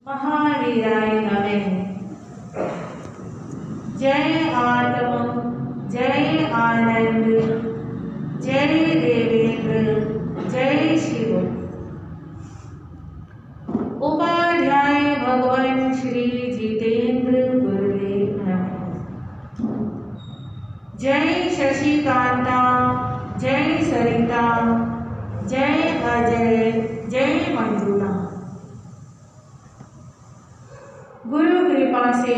महावीराय नमः। जय आत्म, जय आनंद, जय देवेंद्र, जय शिव। उपाध्याय भगवान श्री जितेंद्र गुरुदेव नमः। जय शशिकांता, जय सरिता, जय अजय, जय मंजुला। गुरु कृपा से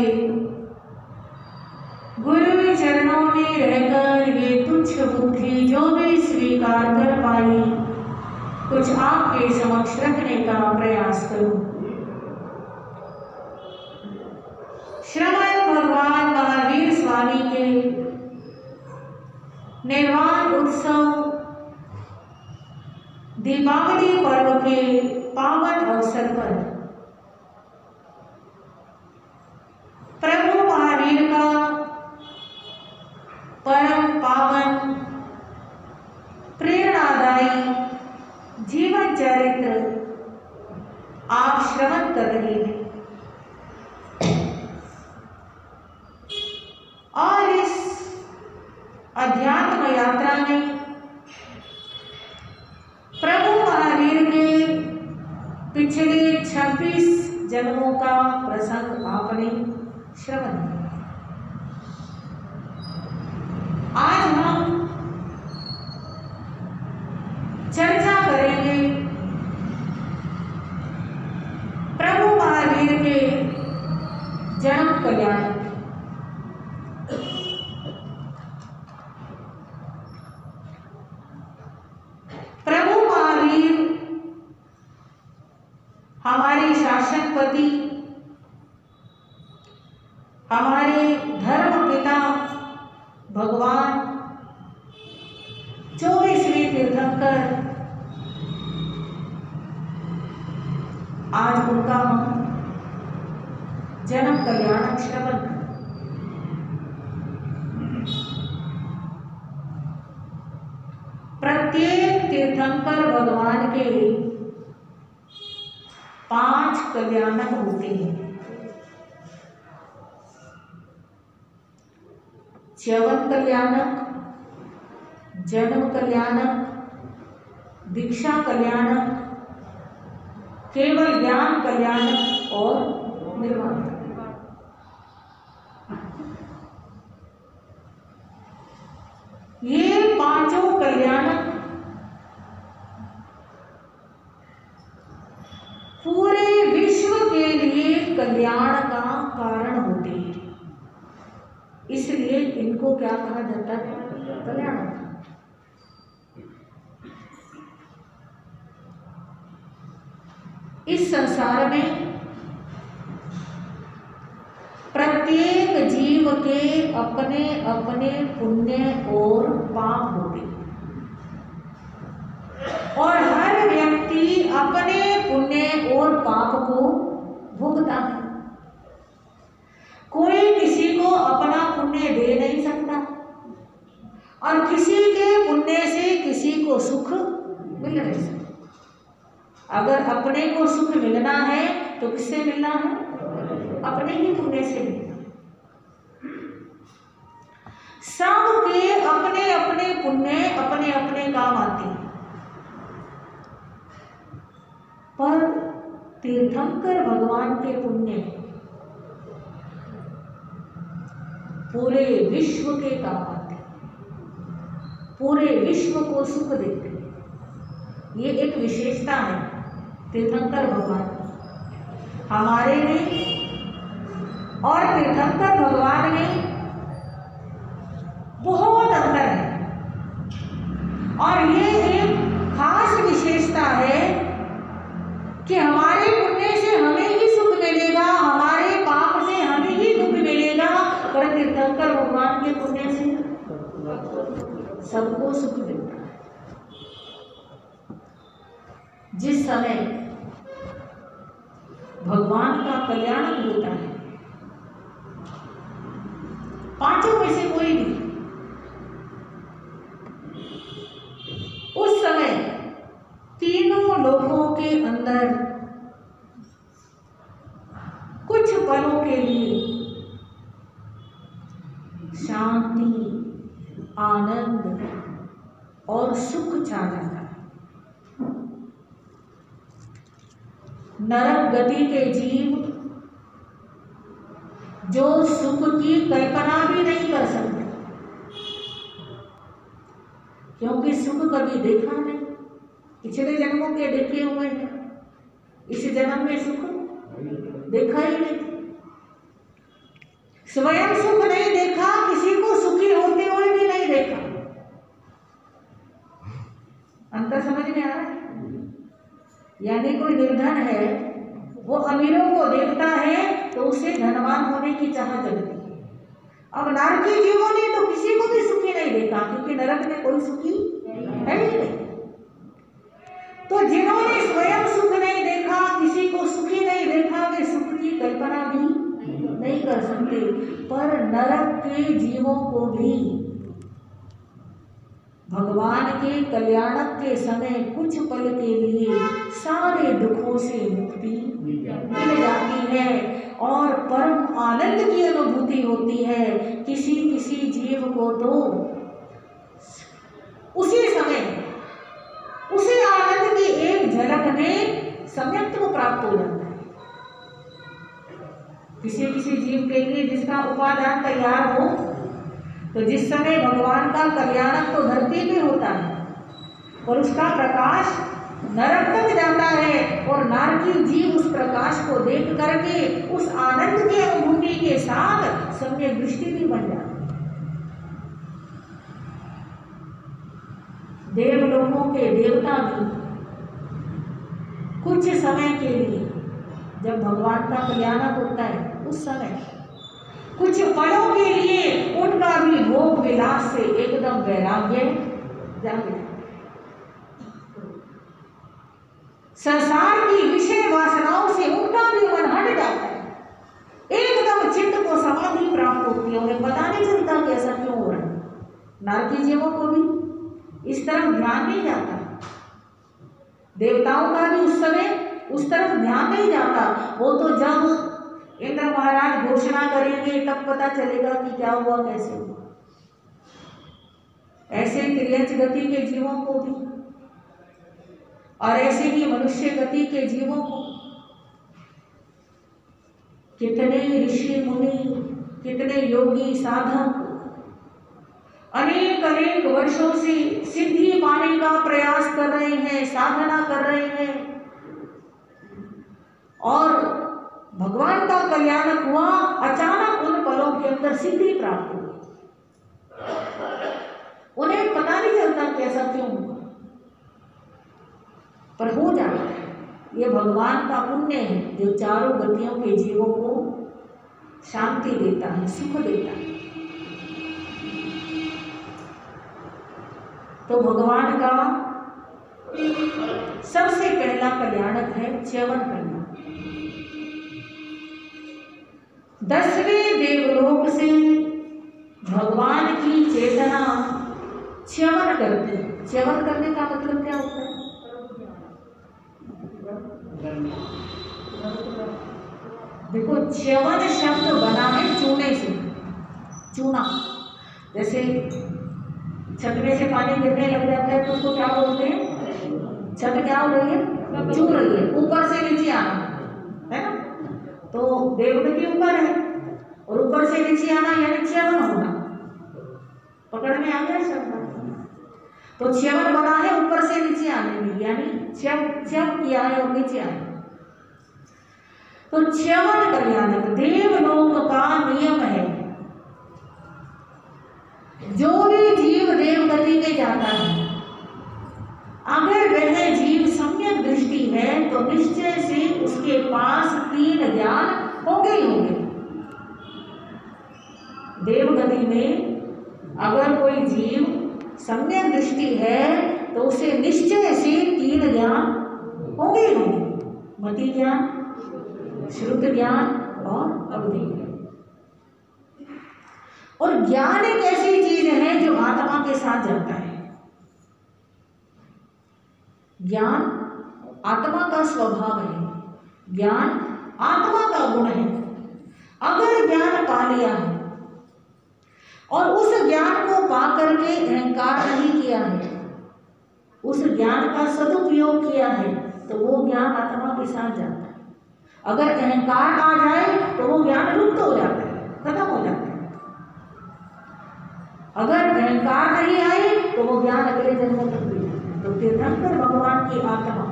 गुरु चरणों में रहकर ये तुच्छ बुद्धि जो भी स्वीकार कर पाई, कुछ आपके समक्ष रखने का प्रयास करूं। श्रवण भगवान महावीर स्वामी के निर्वाण उत्सव दीपावली पर्व के पावन अवसर पर प्रभु महावीर का परम पावन प्रेरणादायी जीवन चरित्र आप श्रवण कर रहे हैं और इस अध्यात्म यात्रा में प्रभु महावीर के पिछले 26 जन्मों का प्रसंग आपने श्रवण किया। आज हम चर्चा करेंगे प्रभु महावीर के जन्म कल्याण। प्रभु महावीर हमारे शासनपति, हमारे धर्म पिता भगवान 24वें तीर्थंकर, आज उनका हम जन्म कल्याण श्रवण करें। प्रत्येक तीर्थंकर भगवान के 5 कल्याणक होते हैं। च्यवन कल्याणक, जन्म कल्याणक, दीक्षा कल्याणक, केवल ज्ञान कल्याणक और निर्वाण। ये 5 कल्याणक पूरे विश्व के लिए कल्याण का कारण होते हैं, इसलिए इनको क्या कहा जाता है? कल्याण। इस संसार में प्रत्येक जीव के अपने अपने पुण्य और पाप होते हैं और हर व्यक्ति अपने पुण्य और पाप को भुगता है। कोई किसी को अपना पुण्य दे नहीं सकता और किसी के पुण्य से किसी को सुख मिल नहीं सकता। अगर अपने को सुख मिलना है तो किससे मिलना है? अपने ही पुण्य से मिलना है। सबके अपने अपने पुण्य अपने अपने काम आते हैं, पर तीर्थंकर भगवान के पुण्य पूरे विश्व के काम आते हैं, पूरे विश्व को सुख देते हैं। ये एक विशेषता है तीर्थंकर भगवान हमारे में और तीर्थंकर भगवान में बहुत अंतर है और ये एक खास विशेषता है कि हमारे पुण्य से हमें ही सुख मिलेगा, हमारे पाप से हमें ही दुख मिलेगा, पर तीर्थंकर भगवान के पुण्य से सबको सुख मिलता है। जिस समय भगवान का कल्याण होता है, 5 में से कोई नहीं, उस समय तीनों लोगों के अंदर के लिए शांति, आनंद और सुख छा जाता है। नरक गति के जीव जो सुख की कल्पना भी नहीं कर सकते, क्योंकि सुख कभी देखा नहीं, पिछले जन्मों के देखे हुए हैं, इस जन्म में सुख देखा ही नहीं। स्वयं सुख नहीं देखा, किसी को सुखी होते हुए भी नहीं देखा। अंतर समझ में आ रहा है? यानी कोई निर्धन है, वो अमीरों को देखता है तो उसे धनवान होने की चाह जगती है। अब नरकी जीवों ने तो किसी को भी सुखी नहीं देखा, क्योंकि नरक में कोई सुखी है ही नहीं। तो जिन्होंने स्वयं सुख नहीं देखा, किसी को सुखी नहीं देखा, वे सुख की कल्पना भी नहीं कर सकते। पर नरक के जीवों को भी भगवान के कल्याणक के समय कुछ पल के लिए सारे दुखों से मुक्ति मिल जाती है और परम आनंद की अनुभूति होती है। किसी किसी जीव को तो उसी समय उसी आनंद की एक झलक में सम्यक्त्व प्राप्त हो जाता है। किसी किसी जीव के लिए जिसका उपादान तैयार हो, तो जिस समय भगवान का कल्याणक तो धरती में होता है और उसका प्रकाश नरक तक जाता है, और नारकी जीव उस प्रकाश को देख करके उस आनंद की अनुभूति के साथ सम्यक दृष्टि भी बन जाती है। देवलोकों के देवता भी कुछ समय के लिए, जब भगवान का कल्याणक होता है उस समय कुछ पलों के लिए उनका भी भोग विलास से एकदम वैराग्य जाग जाता है। संसार की विषय वासनाओं से उनका भी मन हट जाता है, एकदम चित्त को समाधि प्राप्त होती है। उन्हें पता नहीं चलता कि ऐसा क्यों हो रहा है। नारकी जीवों को भी इस तरफ ध्यान नहीं जाता, देवताओं का भी उस समय उस तरफ ध्यान नहीं जाता। वो तो जब इंद्र महाराज घोषणा करेंगे तब पता चलेगा कि क्या हुआ, कैसे हुआ। ऐसे त्रियंच गति के जीवों को भी और ऐसे ही मनुष्य गति के जीवों को कितने ऋषि मुनि, कितने योगी साधक अनेक अनेक वर्षों से सिद्धि पाने का प्रयास कर रहे हैं, साधना कर रहे हैं, और भगवान का कल्याणक हुआ। अचानक उन पलों के अंदर सिद्धि प्राप्त हुई, उन्हें पता नहीं चलता कि ऐसा क्यों हुआ, पर हो जाता है। ये भगवान का पुण्य है जो चारों गतियों के जीवों को शांति देता है, सुख देता है। तो भगवान का सबसे पहला कल्याणक है च्यवन कल्याण। 10वें देवलोक से भगवान की चेतना च्यवन करती है। च्यवन करने का मतलब क्या होता है? देखो, च्यवन शब्द बना है चूने से। चूना, जैसे छतने से पानी गिरने लग जाता है तो उसको क्या बोलते हैं? छत क्या हो रही है? चूर रही है, ऊपर से नीचे आना है ना। तो देवगति ऊपर है और ऊपर से नीचे आना यानी च्यवन होना। पकड़ में आ गया शब्द? तो च्यवन बना है ऊपर से नीचे आने में, यानी च्यव किया है और नीचे आया। तो च्यवन कल्याणक देवलोक का नियम है। जो भी जीव देवगति में जाता है, अगर वह जीव सम्यक दृष्टि है तो निश्चय से उसके पास 3 ज्ञान होंगे ही होंगे। देवगति में अगर कोई जीव सम्यक दृष्टि है तो उसे निश्चय से 3 ज्ञान होंगे ही होंगे। मति ज्ञान, श्रुत ज्ञान और अवधि ज्ञान। और ज्ञान एक ऐसी चीज है जो आत्मा के साथ जाता है। ज्ञान आत्मा का स्वभाव है, ज्ञान आत्मा का गुण है। ज्ञान पा लिया है और उस ज्ञान को पा करके अहंकार नहीं किया है, उस ज्ञान का सदुपयोग किया है, तो वो ज्ञान आत्मा के साथ जाता है। अगर अहंकार आ जाए तो वो ज्ञान लुप्त हो जाता है, खत्म हो जाता है। अगर अहंकार नहीं आए तो वो ज्ञान अगले जन्मों तक भी जाता है। तो तीर्थंकर भगवान की आत्मा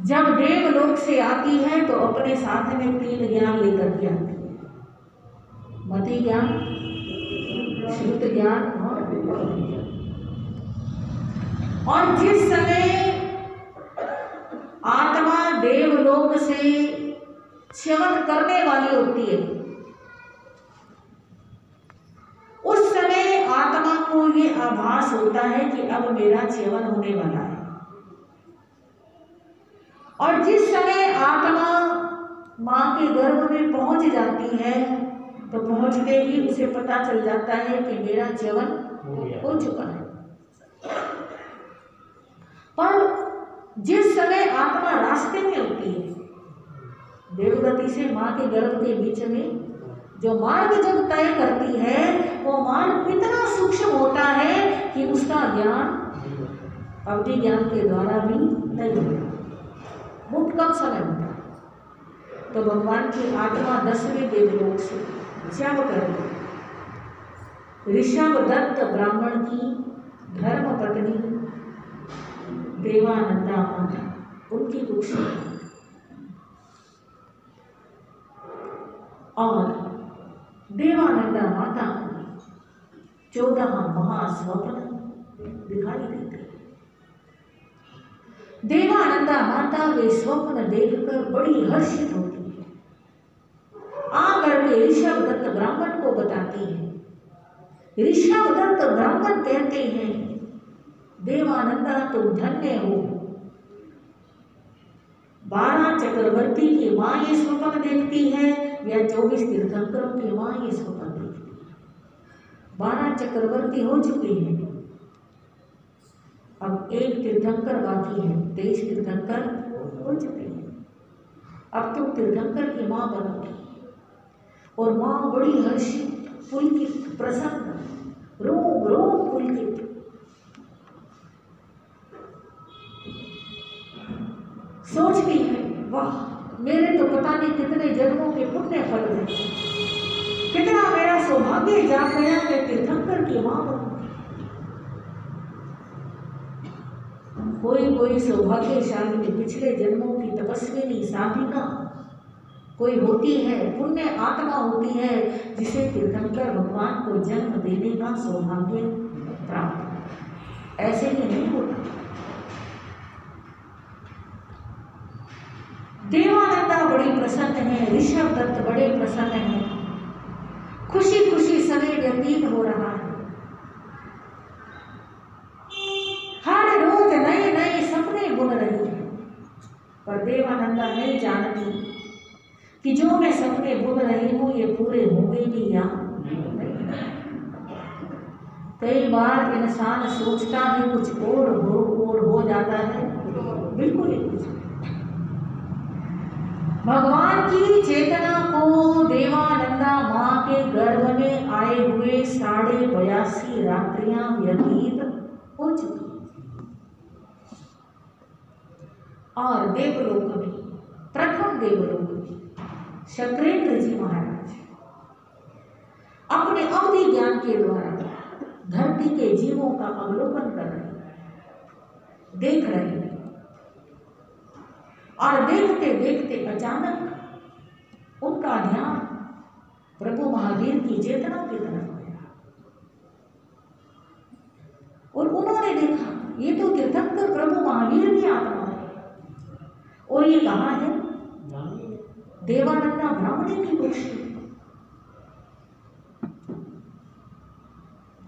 जब देवलोक से आती है तो अपने साथ में 3 ज्ञान लेकर के आती है, मति ज्ञान, शुद्ध ज्ञान और विज्ञान। और जिस समय आत्मा देवलोक से च्यवन करने वाली होती है, उस समय आत्मा को ये आभास होता है कि अब मेरा च्यवन होने वाला है। और जिस समय आत्मा मां के गर्भ में पहुंच जाती है तो पहुंचते ही उसे पता चल जाता है कि मेरा च्यवन हो चुका है। पर जिस समय आत्मा रास्ते में होती है, देवगति से मां के गर्भ के बीच में जो मार्ग जब तय करती है, वो मार्ग इतना सूक्ष्म होता है कि उसका ज्ञान अवधि ज्ञान के द्वारा भी नहीं होता, बहुत कम समय होता है। तो भगवान की आत्मा 10वें देवलोक से जब कर ऋषभ दत्त ब्राह्मण की धर्म पत्नी देवानंदा माता, उनकी कुक्षी और देवानंदा माता को 14 महास्वप्न दिखाई देते। देवानंदा माता वे स्वप्न देखकर बड़ी हर्षित होती है, आकर के ऋषभ दत्त ब्राह्मण को बताती है। ऋषभ दत्त ब्राह्मण कहते हैं, देवानंदा तुम धन्य हो, 12 चक्रवर्ती की मां ये स्वप्न देखती है या 24 तीर्थंकरों की मां ये स्वप्न देखती है। 12 चक्रवर्ती हो चुके हैं, अब 1 तीर्थंकर बाकी है, 23 तीर्थंकर हो चुके हैं। अब तुम तीर्थंकर की मां बनोगी और मां बड़ी हर्षित, पुलकित, प्रसन्न, रोम रोम पुलकित। सोचती है, वाह, मेरे तो पता नहीं कितने जन्मों के पुण्य फल हैं, कितना मेरा सौभाग्य जा गया कि तीर्थंकर की मां बनूं। कोई सौभाग्यशाली पिछले जन्मों की तपस्विनी साधिका कोई होती है, पुण्य आत्मा होती है, जिसे तीर्थंकर भगवान को जन्म देने का सौभाग्य प्राप्त। ऐसे ही नहीं होता। देवानंदा बड़ी प्रसन्न है, ऋषभ दत्त बड़े प्रसन्न हैं, खुशी खुशी समय व्यतीत हो रहा है। हर रोज नए नए सपने बुन रही है, पर देवानंदा नहीं जानती कि जो मैं सपने बुन रही हूं ये पूरे होंगे भी या नहीं। कई बार इंसान सोचता है कुछ और हो जाता है, बिल्कुल ही कुछ। भगवान की चेतना को देवानंदा मां के गर्भ में आए हुए 82.5 रात्रियां व्यतीत हो चुकी और देवलोक में, प्रथम देवलोक में शक्रेंद्र जी महाराज अपने अवधि ज्ञान के द्वारा धरती के जीवों का अवलोकन कर रहे हैं, देख रहे हैं। और देखते देखते अचानक उनका ध्यान प्रभु महावीर की चेतना की तरफ गया और उन्होंने देखा ये तो तीर्थंकर प्रभु महावीर की आत्मा है। और ये कहाँ है? देवानंदा ब्राह्मणी की गोष्ठी।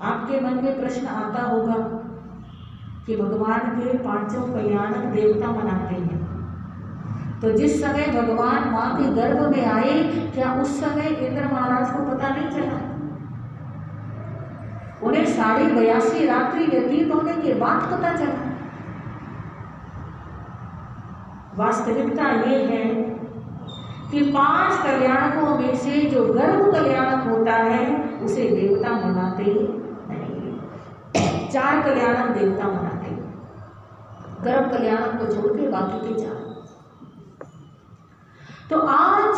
आपके मन में प्रश्न आता होगा कि भगवान के 5 कल्याणक देवता मनाते हैं, तो जिस समय भगवान मां के गर्भ में आए, क्या उस समय इंद्र महाराज को पता नहीं चला? उन्हें 82.5 रात्रि व्यतीत होने के बाद पता चला। वास्तविकता ये है कि 5 कल्याणकों में से जो गर्भ कल्याणक होता है उसे देवता मनाते नहीं। 4 कल्याणक देवता मनाते, गर्भ कल्याणक को छोड़ के बाकी के 4। तो आज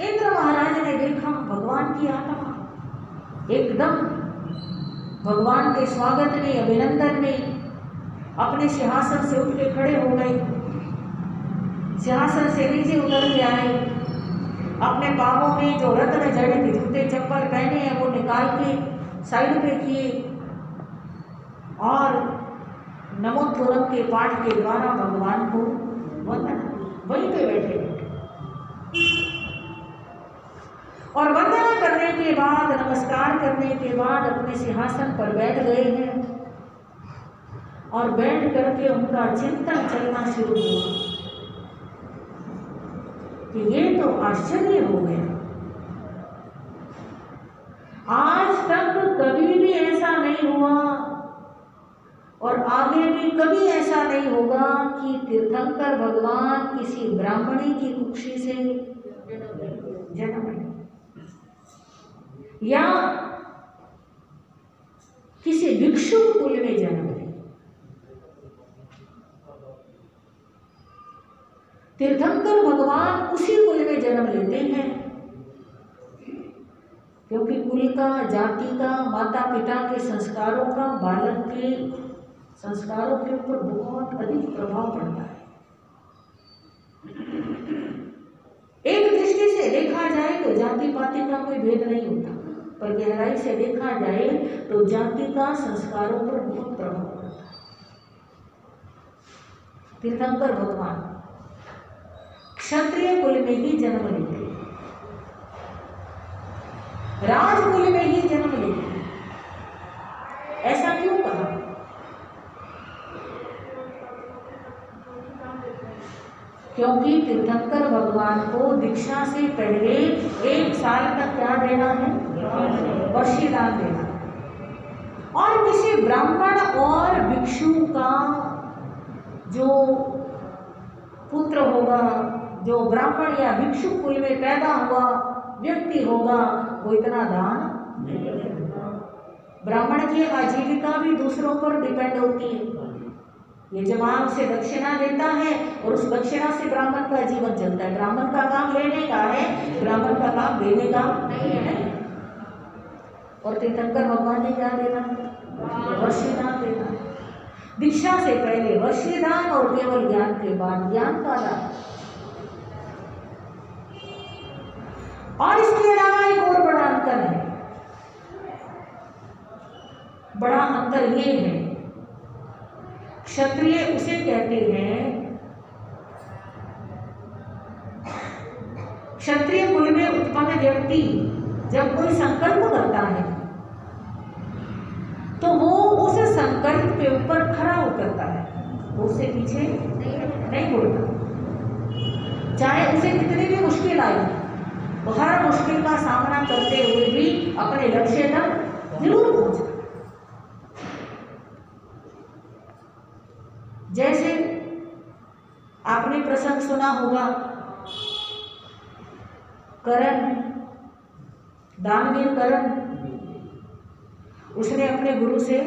इंद्र महाराज ने देखा भगवान की आत्मा एकदम भगवान के स्वागत में, अभिनंदन में अपने सिंहासन से उठ के खड़े हो गए, सिंहासन से नीचे उतर के आए, अपने पांवों में जो रत्न जड़े जूते चप्पल पहने हैं वो निकाल के साइड पे किए और नमोद्वरम के पाठ के द्वारा भगवान को वंदना, वहीं पे बैठे और वंदना करने के बाद, नमस्कार करने के बाद अपने सिंहासन पर बैठ गए हैं और बैठ करके उनका चिंतन चलना शुरू हुआ कि ये तो आश्चर्य हो गया। आज तक कभी भी ऐसा नहीं हुआ और आगे भी कभी ऐसा नहीं होगा कि तीर्थंकर भगवान किसी ब्राह्मणी की कुक्षी से जन्म ले या किसी भिक्षु कुल में जन्म ले। तीर्थंकर भगवान उसी कुल में जन्म लेते हैं क्योंकि कुल का, जाति का, माता पिता के संस्कारों का बालक के संस्कारों के ऊपर बहुत अधिक प्रभाव पड़ता है। एक दृष्टि से देखा जाए तो जाति पाति का कोई भेद नहीं होता, पर गहराई से देखा जाए तो जाति का संस्कारों पर बहुत प्रभाव पड़ता है। तीर्थंकर भगवान क्षत्रिय कुल में ही जन्म लेते हैं, राजकुल में ही जन्म लेते हैं। ऐसा क्यों कहा? क्योंकि तीर्थंकर भगवान को दीक्षा से पहले 1 साल तक क्या देना है? वर्षीदान देना। और किसी ब्राह्मण और भिक्षु का जो पुत्र होगा, जो ब्राह्मण या भिक्षु कुल में पैदा हुआ व्यक्ति होगा, वो इतना दान नहीं करेगा। ब्राह्मण की आजीविका भी दूसरों पर डिपेंड होती है। ये जवान उसे दक्षिणा देता है और उस दक्षिणा से ब्राह्मण का जीवन चलता है। ब्राह्मण का काम लेने का है, ब्राह्मण का काम देने का नहीं है। और तीर्थंकर भगवान ने क्या देना? वर्षीदान देना। दीक्षा से पहले वर्षीदान और केवल ज्ञान के बाद ज्ञान का दान। और इसके अलावा एक और बड़ा अंतर है। बड़ा अंतर ये है, क्षत्रिय उसे कहते हैं, क्षत्रिय कुल में उत्पन्न व्यक्ति जब कोई संकल्प करता है तो वो उस संकल्प के ऊपर खरा उतरता है, वो उससे पीछे नहीं मुड़ता। चाहे उसे कितनी भी मुश्किल आई, वो हर मुश्किल का सामना करते हुए भी अपने लक्ष्य तक जरूर पहुंचता। जैसे आपने प्रसंग सुना होगा, कर्ण, दानवीर कर्ण, उसने अपने गुरु से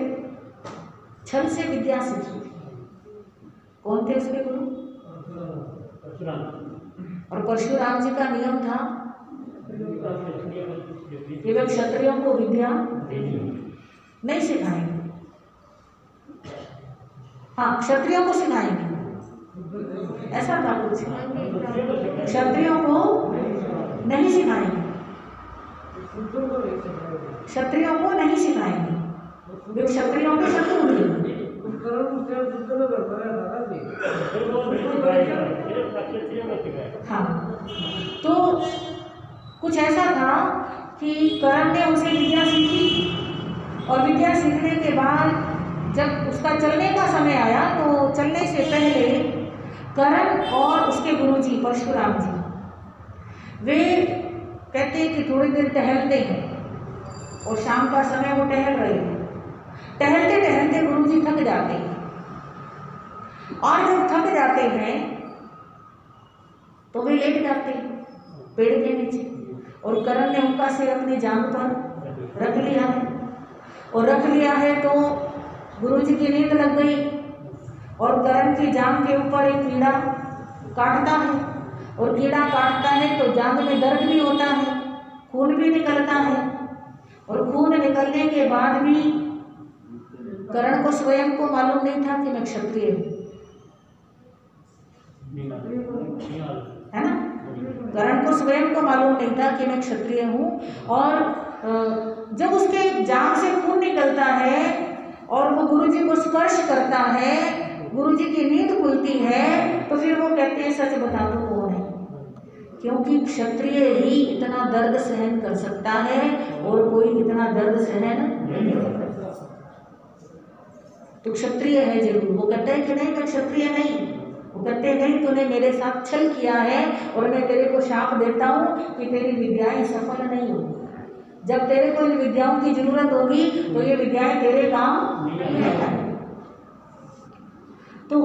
छल से विद्या सीखी। कौन थे उसके गुरु? और परशुराम जी का नियम था कि वे क्षत्रियों को विद्या नहीं सिखाएंगे। हाँ, क्षत्रियों को सिखाएंगे, ऐसा था कुछ। क्षत्रियों को नहीं सिखाएंगे, क्षत्रियों को नहीं सिखाएंगे, वे क्षत्रियों के शत्रु थे। हाँ, तो कुछ ऐसा था कि कर्ण ने उसे विद्या सीखी और विद्या सीखने के बाद जब उसका चलने का समय आया तो चलने से पहले कर्ण और उसके गुरुजी परशुराम जी वे कहते हैं कि थोड़ी देर टहलते हैं और शाम का समय वो टहल रहे हैं। टहलते टहलते गुरुजी थक जाते हैं और जब थक जाते हैं तो वे लेट जाते हैं। पेड़ के नीचे, और करण ने उनका सिर अपनी जांघ पर रख लिया है, और रख लिया है तो गुरुजी की नींद लग गई, और करण की जांघ के ऊपर एक कीड़ा काटता है, और कीड़ा काटता है तो जांघ में दर्द भी होता है, खून भी निकलता है, और खून निकलने के बाद भी करण को स्वयं को मालूम नहीं था कि मैं क्षत्रिय हूँ, है ना। करण को स्वयं को मालूम नहीं था कि मैं क्षत्रिय हूँ, और जब उसके जांघ से खून निकलता है और वो गुरुजी को स्पर्श करता है, गुरुजी की नींद खुलती है, तो फिर वो कहते हैं सच बता दो कौन है, क्योंकि क्षत्रिय ही इतना दर्द सहन कर सकता है और कोई इतना दर्द सहन नहीं कर सकता। तो क्षत्रिय है जरूर। वो कहते हैं कि नहीं मैं क्षत्रिय नहीं, वो कहते हैं नहीं तूने मेरे साथ छल किया है और मैं तेरे को शाप देता हूँ कि तेरी विद्याएं सफल नहीं होगी, जब तेरे को इन विद्याओं की जरूरत होगी तो ये विद्याएं तेरे काम नहीं आएंगी। तो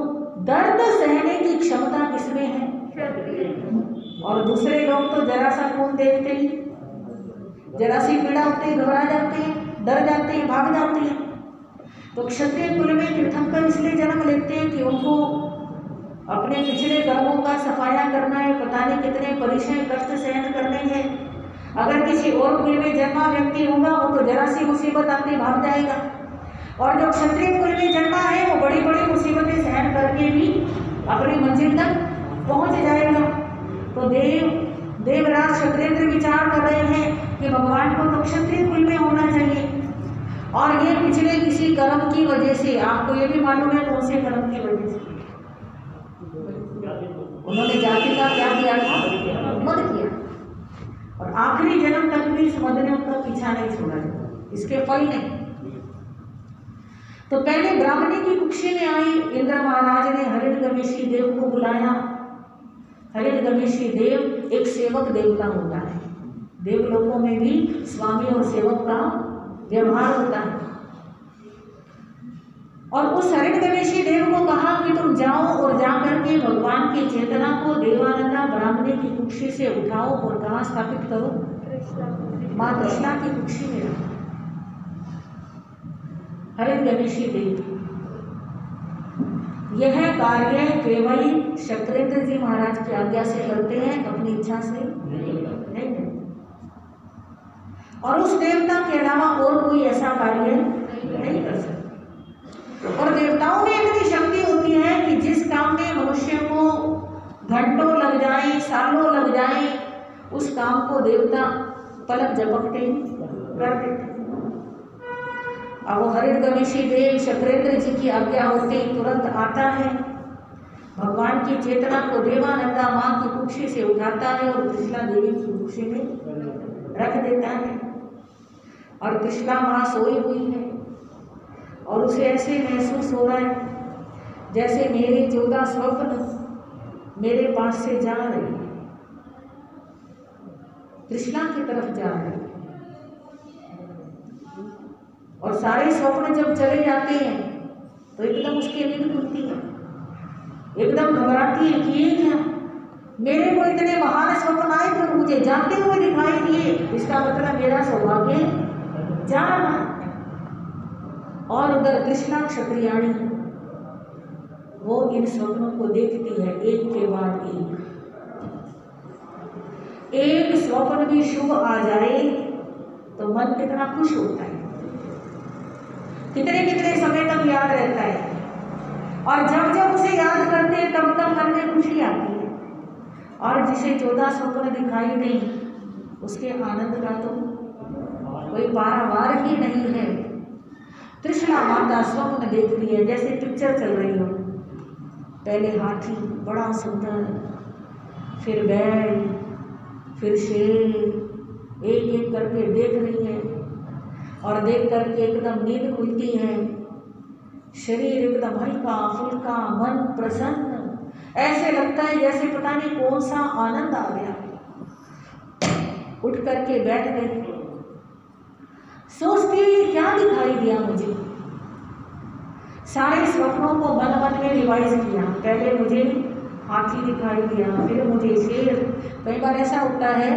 दर्द सहने की क्षमता किसमें है? और दूसरे लोग तो जरा सा खून देखते ही, जरा सी पीड़ा होती है घबरा जाते हैं, डर जाते हैं, भाग जाते हैं। तो क्षत्रिय कुल में तीर्थंकर इसलिए जन्म लेते हैं कि उनको अपने पिछले कर्मों का सफाया करना है, पता नहीं कितने परिश्रम कष्ट सहन करने हैं। अगर किसी और कुल में जन्मा व्यक्ति होगा वो तो जरा सी मुसीबत आती भाग जाएगा, और जो क्षत्रिय कुल में जन्मा है वो बड़ी बड़ी मुसीबतें सहन करके भी अपनी मंजिल तक पहुंच जाएगा। तो देवराज क्षत्रेंद्र विचार कर रहे हैं कि भगवान को तो क्षत्रिय कुल में होना चाहिए, और ये पिछले किसी कर्म की वजह से, आपको ये भी मालूम है कौन से कर्म की वजह से उन्होंने जाति का क्या किया था? मद किया, और आखिरी जन्म तक भी इस मद ने उनका पीछा नहीं छोड़ा, इसके फल नहीं। तो पहले ब्राह्मणी की कुक्षी में आई, इंद्र महाराज ने हरिणगमेशी देव को बुलाया। हरिणगमेशी देव एक सेवक देवता होता है, देवलोकों में भी स्वामी और सेवक का व्यवहार होता है। और उस हरिणगमेशी देव को कहा कि तुम जाओ और जाकर के भगवान की चेतना को देवानंदा ब्राह्मणी की कुक्षी से उठाओ और कहाँ स्थापित करो? माँ कृष्णा की कुक्षी में रखो। हरिणगमेशी देव यह कार्य केवल क्षत्रेंद्र जी महाराज की आज्ञा से करते हैं, अपनी इच्छा से नहीं। और उस देवता के अलावा और कोई ऐसा कार्य नहीं कर सकता। और देवताओं में इतनी शक्ति होती है कि जिस काम में मनुष्य को घंटों लग जाए, सालों लग जाए, उस काम को देवता पलक झपकते कर देते। अब वो हरिणगमेशी देव क्षत्रेंद्र जी की आज्ञा होते ही तुरंत आता है, भगवान की चेतना को देवानंदा माँ की कुक्षी से उठाता है और त्रिशला देवी की कुक्षी में रख देता है। और त्रिशला माँ सोई हुई है और उसे ऐसे महसूस हो रहा है जैसे मेरे 14 स्वप्न मेरे पास से जा रहे हैं, त्रिशला की तरफ जा रहे हैं। और सारे स्वप्न जब चले जाते हैं तो एकदम उसकी नींद खुलती है, एकदम घबराती है कि ये क्या, मेरे को इतने महान स्वप्न आए थे, मुझे जाते हुए दिखाई दिए, इसका मतलब मेरा सौभाग्य जा रहा है। और उधर कृष्णा क्षत्रियाणी वो इन स्वप्नों को देखती है एक के बाद एक स्वप्न भी शुभ आ जाए तो मन कितना खुश होता है, कितने कितने समय तक याद रहता है। और जब जब उसे याद करते हैं तब तब मन में खुशी आती है। और जिसे 14 स्वप्न दिखाई नहीं उसके आनंद का तो कोई पारावार ही नहीं है। त्रिशला माता स्वप्न देखती है जैसे पिक्चर चल रही हो, पहले हाथी बड़ा सुंदर, फिर बैल, फिर शेर, एक एक करके देख रही है। और देख करके एकदम नींद खुलती है, शरीर एकदम हल्का फुल्का, मन प्रसन्न, ऐसे लगता है जैसे पता नहीं कौन सा आनंद आ गया। उठ करके बैठ गई, सोचती है क्या दिखाई दिया मुझे। सारे स्वप्नों को मन मन में रिवाइज किया, पहले मुझे हाथी दिखाई दिया, फिर मुझे शेर। कई बार ऐसा होता है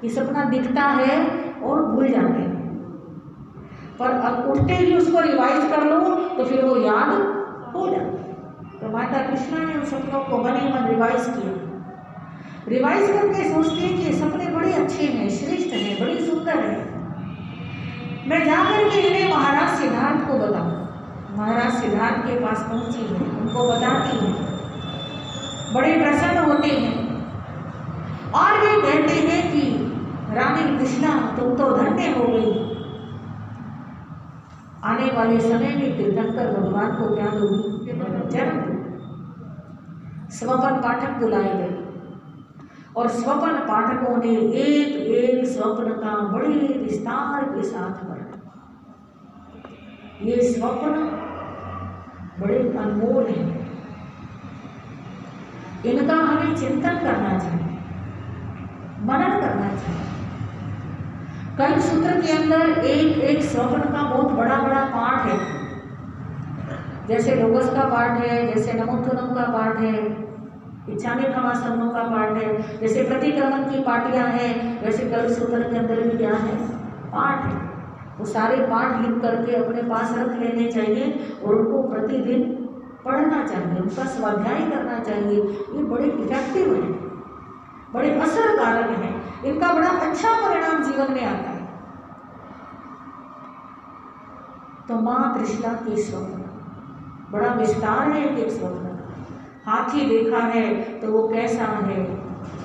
कि सपना दिखता है और भूल जाते हैं, पर अब उठते ही उसको रिवाइज कर लो तो फिर वो याद हो जाता है। तो माता कृष्णा ने उन सपनों को मन ही मन रिवाइज किया। रिवाइज करके सोचते हैं कि सपने बड़े अच्छे हैं, श्रेष्ठ हैं, बड़ी सुंदर है। मैं जाकर के इन्हें महाराज सिद्धार्थ को बताऊं। महाराज सिद्धार्थ के पास पहुंची है, उनको बताती है, बड़े प्रसन्न होते हैं और वे कहते हैं कि रानी कृष्णा तुम तो धन्य हो गई, आने वाले समय में तीर्थंकर भगवान को क्या दोगी? जन्म। स्वपन पाठक बुलाए गए और स्वपन पाठकों ने एक एक स्वप्न का बड़े विस्तार के साथ वर्णन। ये स्वप्न बड़े अनमोल हैं, इनका हमें चिंतन करना चाहिए, मनन करना चाहिए। कल सूत्र के अंदर एक एक स्वप्न का बहुत बड़ा बड़ा पाठ है, जैसे लोगस का पाठ है, जैसे नमोत्थनम का पाठ है, इच्छामिथमासनों का पाठ है, जैसे प्रतिक्रमण की पाटियां हैं, वैसे कल सूत्र के अंदर भी क्या है? पाठ है। वो सारे पाठ लिख करके अपने पास रख लेने चाहिए और उनको प्रतिदिन पढ़ना चाहिए, उनका स्वाध्याय करना चाहिए। ये बड़े इफेक्टिव हैं, बड़े असरकारक हैं, इनका बड़ा अच्छा परिणाम जीवन में आता है। तो माँ त्रिशला के स्वप्न बड़ा विस्तार है। एक स्वप्न हाथी देखा है तो वो कैसा है,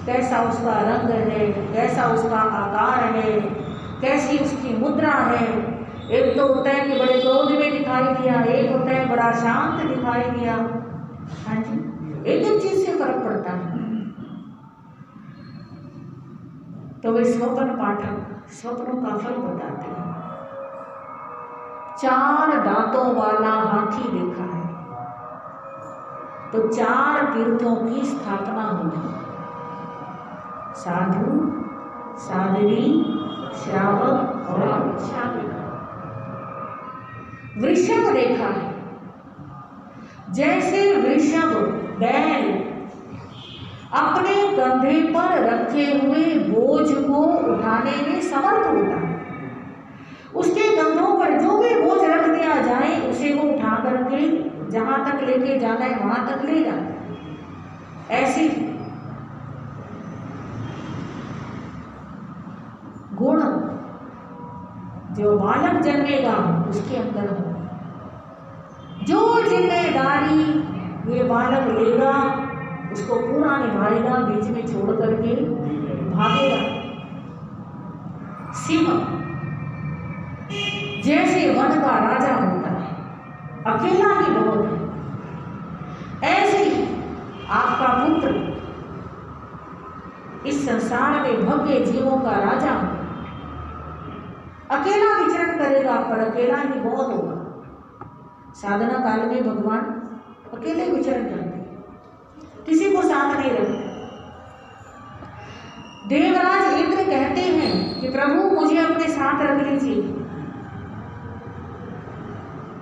कैसा उसका रंग है, कैसा उसका आकार है, कैसी उसकी मुद्रा है। एक तो होता है कि बड़े क्रोध में दिखाई दिया, एक होता है बड़ा शांत दिखाई दिया। हाँ जी, एक एक चीज से फर्क पड़ता है। तो वे स्वप्न पाठक स्वप्नों का फल बताते हैं। 4 दांतों वाला हाथी देखा है तो 4 तीर्थों की स्थापना होगी। साधु, साध्वी, श्रावक और श्राविका। वृषभ देखा है, जैसे वृषभ बैल अपने कंधे पर रखे हुए बोझ को उठाने में समर्थ होता है, उसके कंधों पर जो भी बोझ रख दिया जाए उसे वो उठा करके जहां तक लेके जाना है वहां तक ले जाता है। ऐसी गुण जो बालक जन्मेगा उसके अंदर हो। जो जिम्मेदारी ये बालक लेगा उसको पूरा निभाएगा, बीच में छोड़ करके भागेगा। सिंह जैसे वन का राजा होता है, अकेला ही बहुत है, ऐसे ही आपका पुत्र इस संसार में भव्य जीवों का राजा हो, अकेला विचरण करेगा पर अकेला ही बहुत होगा। साधना काल में भगवान अकेले विचरण करते हैं, किसी को साथ नहीं रखते। देवराज इंद्र कहते हैं कि प्रभु मुझे अपने साथ रख लीजिए,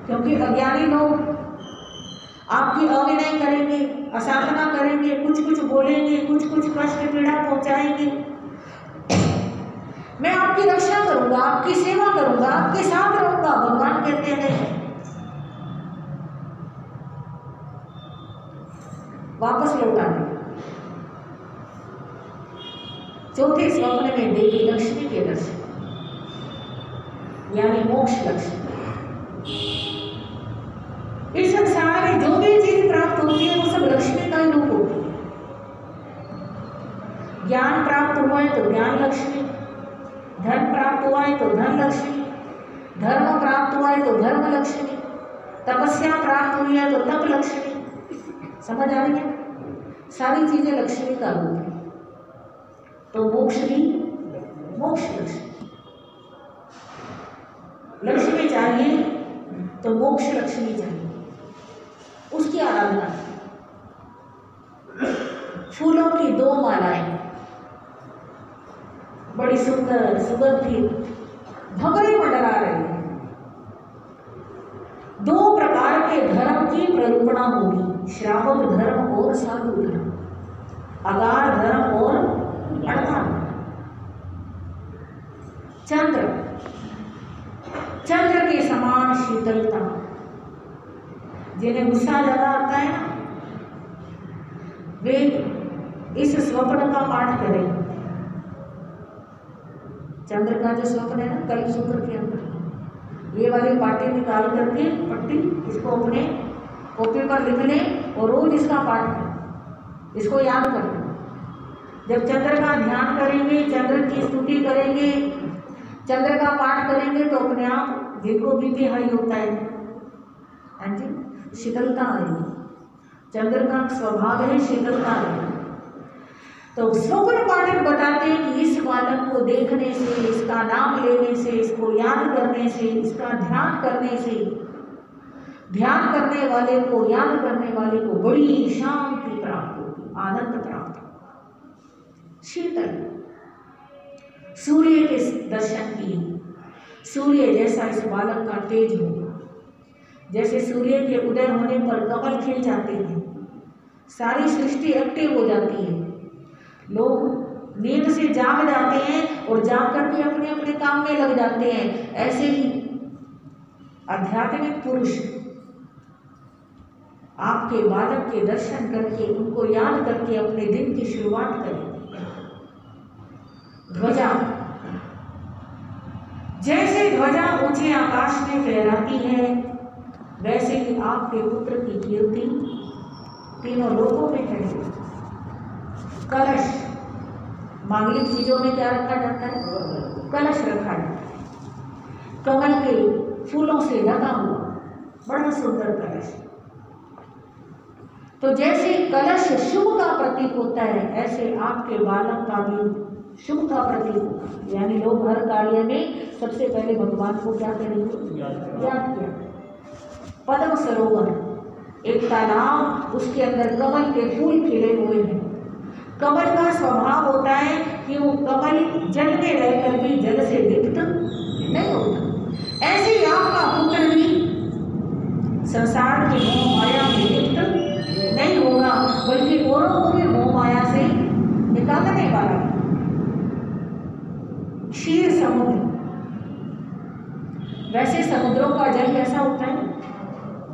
क्योंकि अज्ञानी लोग आपकी अविनय करेंगे, असाधना करेंगे, कुछ कुछ बोलेंगे, कुछ कुछ कष्ट पीड़ा पहुंचाएंगे। मैं आपकी रक्षा करूंगा, आपकी सेवा करूंगा, आपके साथ रहूंगा। भगवान कहते हैं वापस लौटा दे। चौथे स्वप्न में देवी लक्ष्मी के दर्शन, यानी मोक्ष लक्ष्मी। इस संसार में जो भी चीज प्राप्त होती है वो सब लक्ष्मी का ही रूप होती है। ज्ञान प्राप्त हुआ है तो ज्ञान लक्ष्मी, धन प्राप्त हुआ है तो धन लक्ष्मी, धर्म प्राप्त हुआ है तो धर्म लक्ष्मी, तपस्या प्राप्त हुई है तो तप लक्ष्मी। समझ आ रही है? सारी चीजें लक्ष्मी का रूप है। तो मोक्ष भी मोक्ष लक्ष्मी। लक्ष्मी चाहिए तो मोक्ष लक्ष्मी चाहिए, उसकी आराधना। फूलों की 2 मालाएं बड़ी सुंदर सुगंधित भंवरे मंडरा रही है। 2 प्रकार के के धर्म की प्ररूपणा होगी, श्रावक धर्म और साधु धर्म, अगार धर्म और अड़गार। चंद्र, चंद्र के समान शीतलता, जिन्हें गुस्सा ज्यादा आता है ना, वे इस स्वप्न का पाठ करें। चंद्र का जो स्वप्न है ना, कल सूत्र के अंदर ये वाली पार्टी निकाल करके पट्टी इसको अपने कॉपी पर लिख लें और रोज इसका पाठ करें, इसको याद करें। जब चंद्र का ध्यान करेंगे, चंद्र की स्तुति करेंगे, चंद्र का पाठ करेंगे तो अपने आप जिनको बीपी हाई होता है, हाँ जी, शीतलता आएगी। चंद्र का स्वभाव है शीतलता आएगी। तो स्वप्न पाठक बताते हैं कि इस बालक को देखने से, इसका नाम लेने से, इसको याद करने से, इसका ध्यान करने से, ध्यान करने वाले को, याद करने वाले को बड़ी शांति प्राप्त होगी, आनंद प्राप्त होगा। शीतल, सूर्य के दर्शन किए, सूर्य जैसा इस बालक का तेज होगा। जैसे सूर्य के उदय होने पर कमल खिल जाते हैं, सारी सृष्टि एक्टिव हो जाती है, लोग नींद से जाग जाते हैं और जाग करके अपने अपने काम में लग जाते हैं। ऐसे ही आध्यात्मिक पुरुष आपके बालक के दर्शन करके, उनको याद करके अपने दिन की शुरुआत करेंगे। ध्वजा, जैसे ध्वजा ऊंचे आकाश में फहराती है, वैसे ही आपके पुत्र की कीर्ति तीनों लोकों में फैलेगी। कलश, मांगलिक चीजों में क्या रखा जाता है? कलश रखा जाता है, कमल के फूलों से ढका हुआ बड़ा सुंदर कलश। तो जैसे कलश शुभ का प्रतीक होता है, ऐसे आपके बालक का भी शुभ का प्रतीक होगा। यानी लोग हर कार्य में सबसे पहले भगवान को क्या करेंगे? याद किया। पद्म सरोवर, एक तालाब, उसके अंदर कमल के फूल खिले हुए हैं। कमल का स्वभाव होता है कि वो कमल जल में रहकर भी जल से लिप्त नहीं होता। ऐसे ही आपका पुत्र भी संसार की मोह माया में लिप्त नहीं होगा, बल्कि औरों को भी मोह माया से निकालने वाला। क्षीर समुद्र, वैसे समुद्रों का जल कैसा होता है?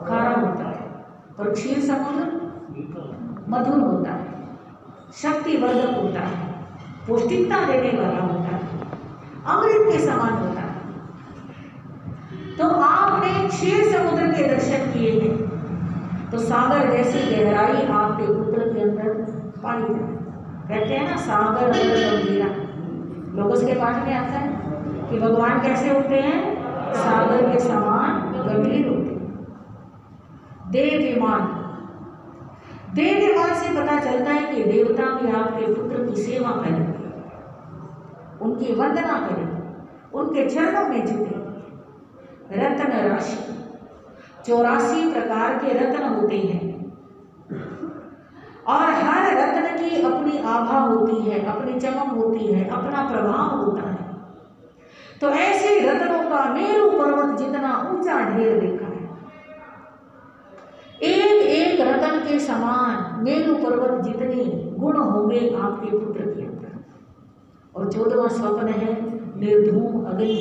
खारा होता है, और क्षीर समुद्र मधुर होता है, शक्तिवर्धक होता है, पौष्टिकता देने वाला होता है, अमृत के समान होता है। तो आपने क्षीर समुद्र के दर्शन किए हैं, तो सागर जैसी गहराई आपके पुत्र के अंदर पाई जाए। कहते हैं ना, सागर अंदर गंभीरा। लोगों के पाठ में आता है कि भगवान कैसे होते हैं? सागर के समान गंभीर होते हैं। देवविमान, देवविमान से पता चलता है कि देवता भी आपके पुत्र की सेवा करेंगे, उनकी वंदना करेंगे, उनके चरणों में झुकेंगे। रत्न राशि, 84 प्रकार के रत्न होते हैं, और हर रत्न की अपनी आभा होती है, अपनी चमक होती है, अपना प्रभाव होता है। तो ऐसे रत्नों का मेरू पर्वत जितना ऊंचा ढेर देखा है। एक एक रत्न के समान मेरू पर्वत जितने गुण होंगे आपके पुत्र के अंदर। और 14वां स्वप्न है निर्धूम अग्नि।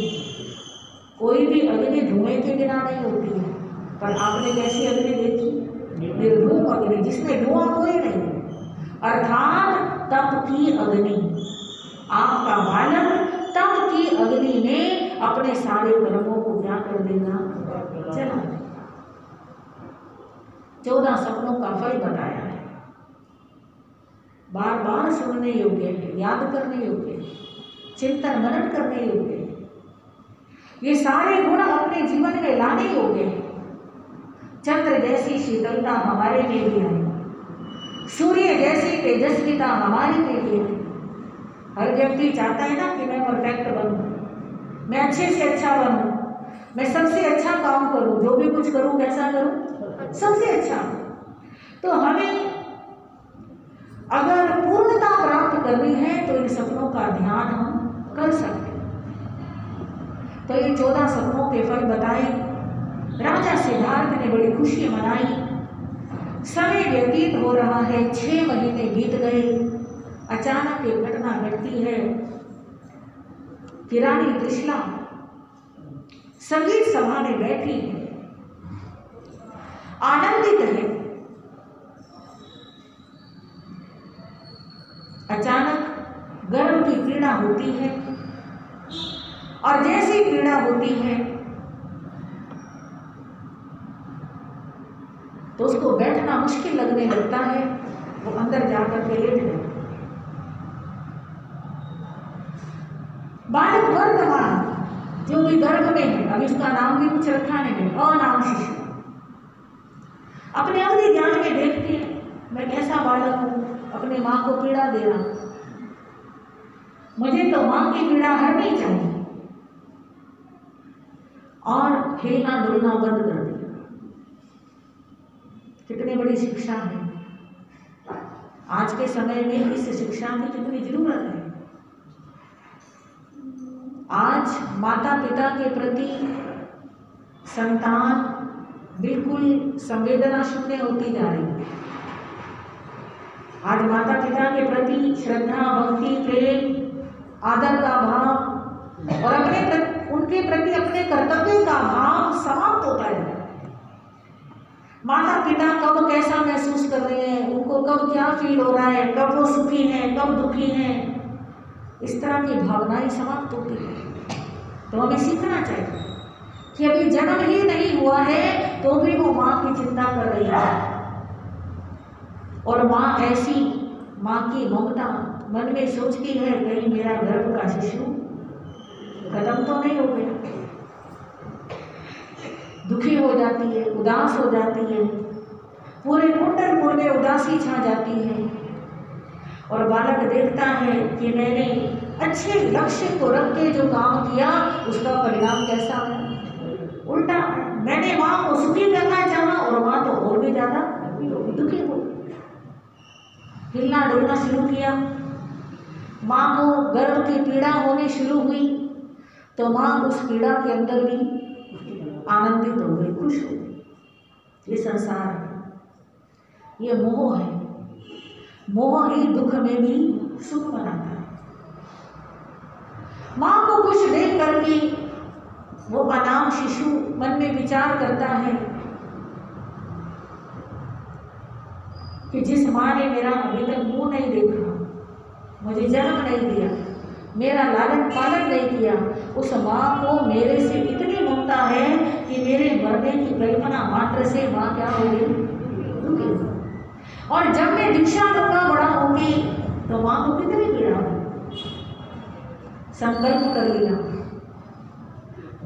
कोई भी अग्नि धुएं के बिना नहीं होती है, पर आपने कैसी अग्नि देखी? निर्धूम अग्नि, जिसमें धुआं कोई नहीं, अर्थात तप की अग्नि। आपका बालक तप की अग्नि में अपने सारे कर्मों को क्या कर देगा? जला देगा। 14 सपनों का फल बताया है, बार बार सुनने योग्य है, याद करने योग्य है, चिंतन मनन करने योग्य है। ये सारे गुण अपने जीवन में लाने योग्य है। चंद्र जैसी शीतलता हमारे में भी है, सूर्य जैसी तेजस्विता हमारे में भी है। हर व्यक्ति चाहता है ना कि मैं परफेक्ट बनूं, मैं अच्छे से अच्छा बनूं, मैं सबसे अच्छा काम करूं, जो भी कुछ करूं कैसा करूं? सबसे अच्छा। तो हमें अगर पूर्णता प्राप्त करनी है तो इन सपनों का ध्यान हम कर सकते हैं। तो ये 14 सपनों के फल बताए राजा सिद्धार्थ ने बड़ी खुशी मनाई। समय व्यतीत हो रहा है, 6 महीने बीत गए। अचानक एक घटना घटती है कि रानी त्रिशला संगीत सभा में बैठी है, आनंदित है। अचानक गर्भ की पीड़ा होती है और जैसी पीड़ा होती है तो उसको बैठना मुश्किल लगने लगता है। वो अंदर जाकर के लेट गया। बालक वर्तमान जो भी गर्भ में है, अभी उसका नाम भी कुछ रखा नहीं, अनाम शिशु, अपने अवधि ज्ञान में देखती है, मैं कैसा बालक हूं, अपने माँ को पीड़ा दे रहा, मुझे तो माँ की पीड़ा हरनी चाहिए, और हिलना डुलना बंद कर दिया। कितनी बड़ी शिक्षा है। आज के समय में इस शिक्षा की कितनी जरूरत है। आज माता पिता के प्रति संतान बिल्कुल संवेदना शून्य होती जा रही है। आज माता पिता के प्रति श्रद्धा, भक्ति, प्रेम, आदर का भाव और उनके प्रति अपने कर्तव्य का भाव समाप्त होता है। माता पिता कब कैसा महसूस कर रहे हैं, उनको कब क्या फील हो रहा है, कब वो सुखी हैं, कब दुखी हैं, इस तरह की भावनाएं समाप्त होती है। तो हमें सीखना चाहिए कि अभी जन्म ही नहीं हुआ है तो भी वो माँ की चिंता कर रही है, और माँ ऐसी, माँ की ममता मन में सोचती है कहीं मेरा गर्भ का शिशु खत्म तो नहीं हो गया। दुखी हो जाती है, उदास हो जाती है, पूरे कुंडलपुर में उदासी छा जाती है। और बालक देखता है कि मैंने अच्छे लक्ष्य को रख के जो काम किया उसका परिणाम कैसा है, उल्टा। मैंने माँ को सुखी करना चाहा और माँ तो और भी ज्यादा दुखी हो, हिलना डुलना शुरू किया। माँ को गर्भ की पीड़ा होनी शुरू हुई तो माँ उस पीड़ा के अंदर भी आनंदित हो गई, खुश हो गई। ये संसार है, ये मोह है। मोह ही दुख में भी सुख बनाता है। माँ को खुश देख करके वो अनाम शिशु मन में विचार करता है कि जिस माँ ने मेरा अभी तक मुंह नहीं देखा, मुझे जन्म नहीं दिया, मेरा लालन पालन नहीं किया, उस माँ को मेरे से इतनी ममता है कि मेरे मरने की कल्पना मात्र से माँ क्या हो गई, और जब मैं दीक्षा लूंगा बड़ा होगी तो माँ को कितनी पीड़ा होगी। संकल्प कर लिया,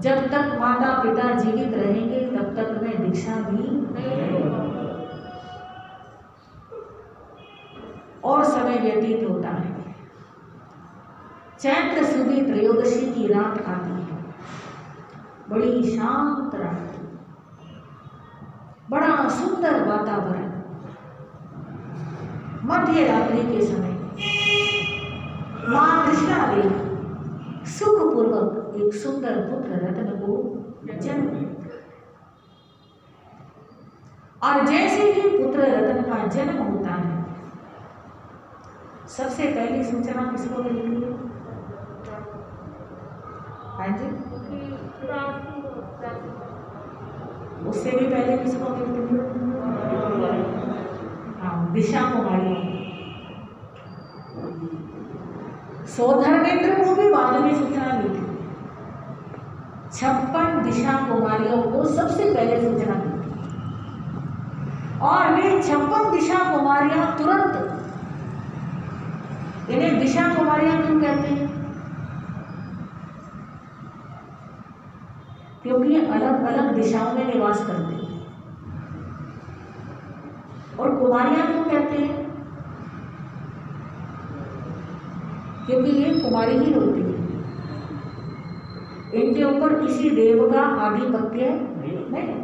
जब तक माता पिता जीवित रहेंगे तब तक मैं दीक्षा भी नहीं लूंगा। और समय व्यतीत होता है। चैत्र सुदी त्रयोदशी की रात आती है, बड़ी शांत रात, बड़ा सुंदर वातावरण। मध्य रात्रि के समय मां कृष्णा देवी सुखपूर्वक एक सुंदर पुत्र रत्न को जन्म देती। और जैसे ही पुत्र रत्न का जन्म होता है, सबसे पहली सूचना किसको मिलती है? हाँ जी, उससे भी पहले किसको मिलती है? हाँ, दिशा कुमारी। सौधर्मेंद्र को भी बाद में सूचना मिलती। 56 दिशा कुमारियों को सबसे पहले सूचना मिलती। और वे 56 दिशा कुमारियां तुरंत, इन्हें दिशा कुमारियां क्यों कहते हैं? क्योंकि ये अलग अलग दिशाओं में निवास करते हैं। और कुमारियां क्यों कहते हैं? क्योंकि ये कुमारी ही होती है, इनके ऊपर किसी देव का आधिपत्य नहीं।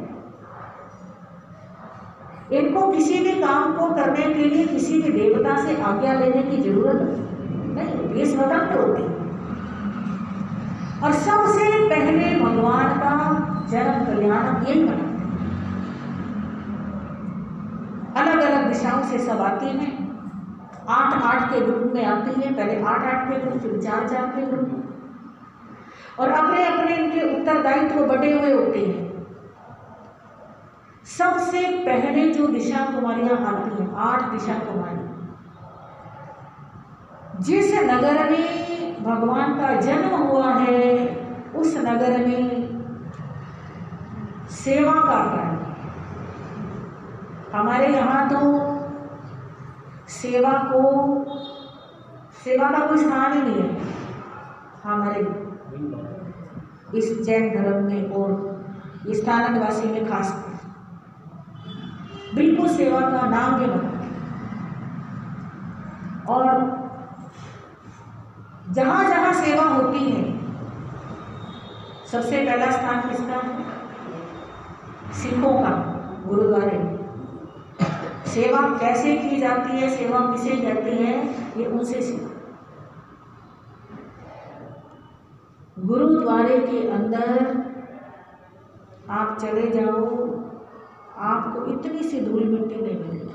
इनको किसी भी काम को करने के लिए किसी भी देवता से आज्ञा लेने की जरूरत नहीं, ये स्वतंत्र होती है। और सबसे पहले भगवान का जन्म कल्याण यही बनाते हैं। अलग अलग दिशाओं से सब आती हैं, 8-8 के ग्रुप में आती है, पहले 8-8 के ग्रुप, फिर 4-4 के ग्रुप, और अपने अपने इनके उत्तरदायित्व बटे हुए होते हैं। सबसे पहले जो दिशा कुमारियां आती हैं, 8 दिशा कुमारियां, जिस नगर में भगवान का जन्म हुआ है उस नगर में सेवा का कार्य। हमारे यहाँ तो सेवा का कोई स्थान ही नहीं है हमारे इस जैन धर्म में, और इस स्थानकवासी में खास बिल्कुल सेवा का नाम भी नहीं। और जहाँ जहाँ सेवा होती है, सबसे पहला स्थान किसका? सिखों का, गुरुद्वारे। सेवा कैसे की जाती है, सेवा किसे कहते हैं, ये उनसे सीखो। गुरुद्वारे के अंदर आप चले जाओ, आपको इतनी सी धूल मिट्टी नहीं मिलेगी।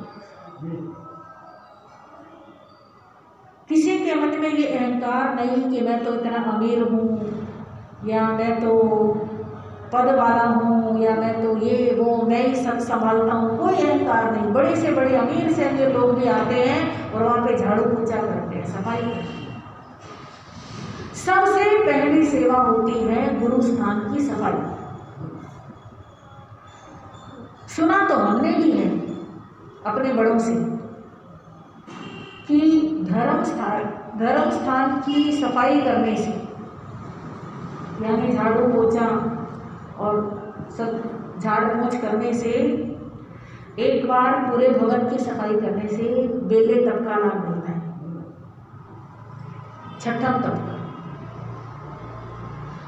किसी के मन में ये अहंकार नहीं कि मैं तो इतना अमीर हूँ, या मैं तो पद वाला हूँ, या मैं तो ये वो मैं ही सब संभालता हूँ, कोई अहंकार नहीं। बड़े से बड़े अमीर से अमीर लोग भी आते हैं और वहाँ पे झाड़ू पोछा करते हैं, सफाई करते हैं। सबसे पहली सेवा होती है गुरु स्थान की सफाई। सुना तो हमने भी है अपने बड़ों से कि धर्म स्थान की सफाई करने से, यानी झाड़ू पोछा और सब झाड़ पोंछ करने से, एक बार पूरे भवन की सफाई करने से बेले तप का लाभ मिलता है, छठम तप का।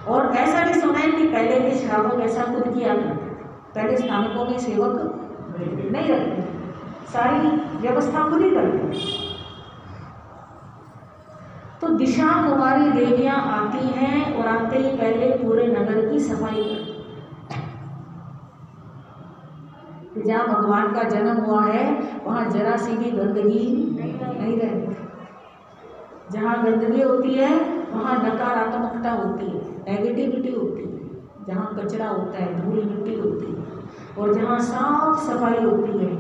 और ऐसा भी सुना है कि पहले के श्रावक ऐसा खुद किया करते थे। पहले स्थानकों में सेवक नहीं रखते, सारी व्यवस्था खुद ही करते। तो दिशा कुमारी देवियां आती हैं और आते ही पहले पूरे नगर की सफाई करती हैं। जहाँ भगवान का जन्म हुआ है वहाँ जरा सी भी गंदगी नहीं रहती। जहाँ गंदगी होती है वहाँ नकारात्मकता होती है, नेगेटिविटी होती है। जहाँ कचरा होता है, धूल मिट्टी होती है, और जहाँ साफ सफाई होती है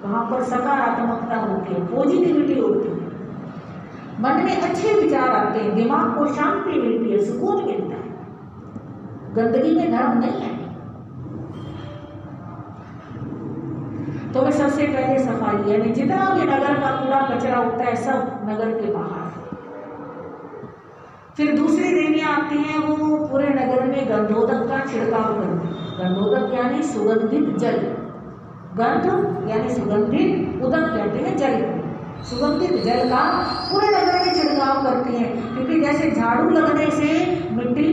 वहाँ पर सकारात्मकता होती है, पॉजिटिविटी होती है। मन में अच्छे विचार आते हैं, दिमाग को शांति मिलती है, सुकून मिलता है। गंदगी में धर्म नहीं है। तो वे सबसे पहले सफाई, यानी जितना भी नगर का कूड़ा कचरा होता है सब नगर के बाहर। फिर दूसरी देवियां आती हैं, वो पूरे नगर में गंधोदक का छिड़काव करती हैं। गंधोदक यानी सुगंधित जल, गंध यानी सुगंधित, उदक कहते हैं जल, सुगंधित जल का पूरे नगर में छिड़काव करती हैं। क्योंकि जैसे झाड़ू लगने से मिट्टी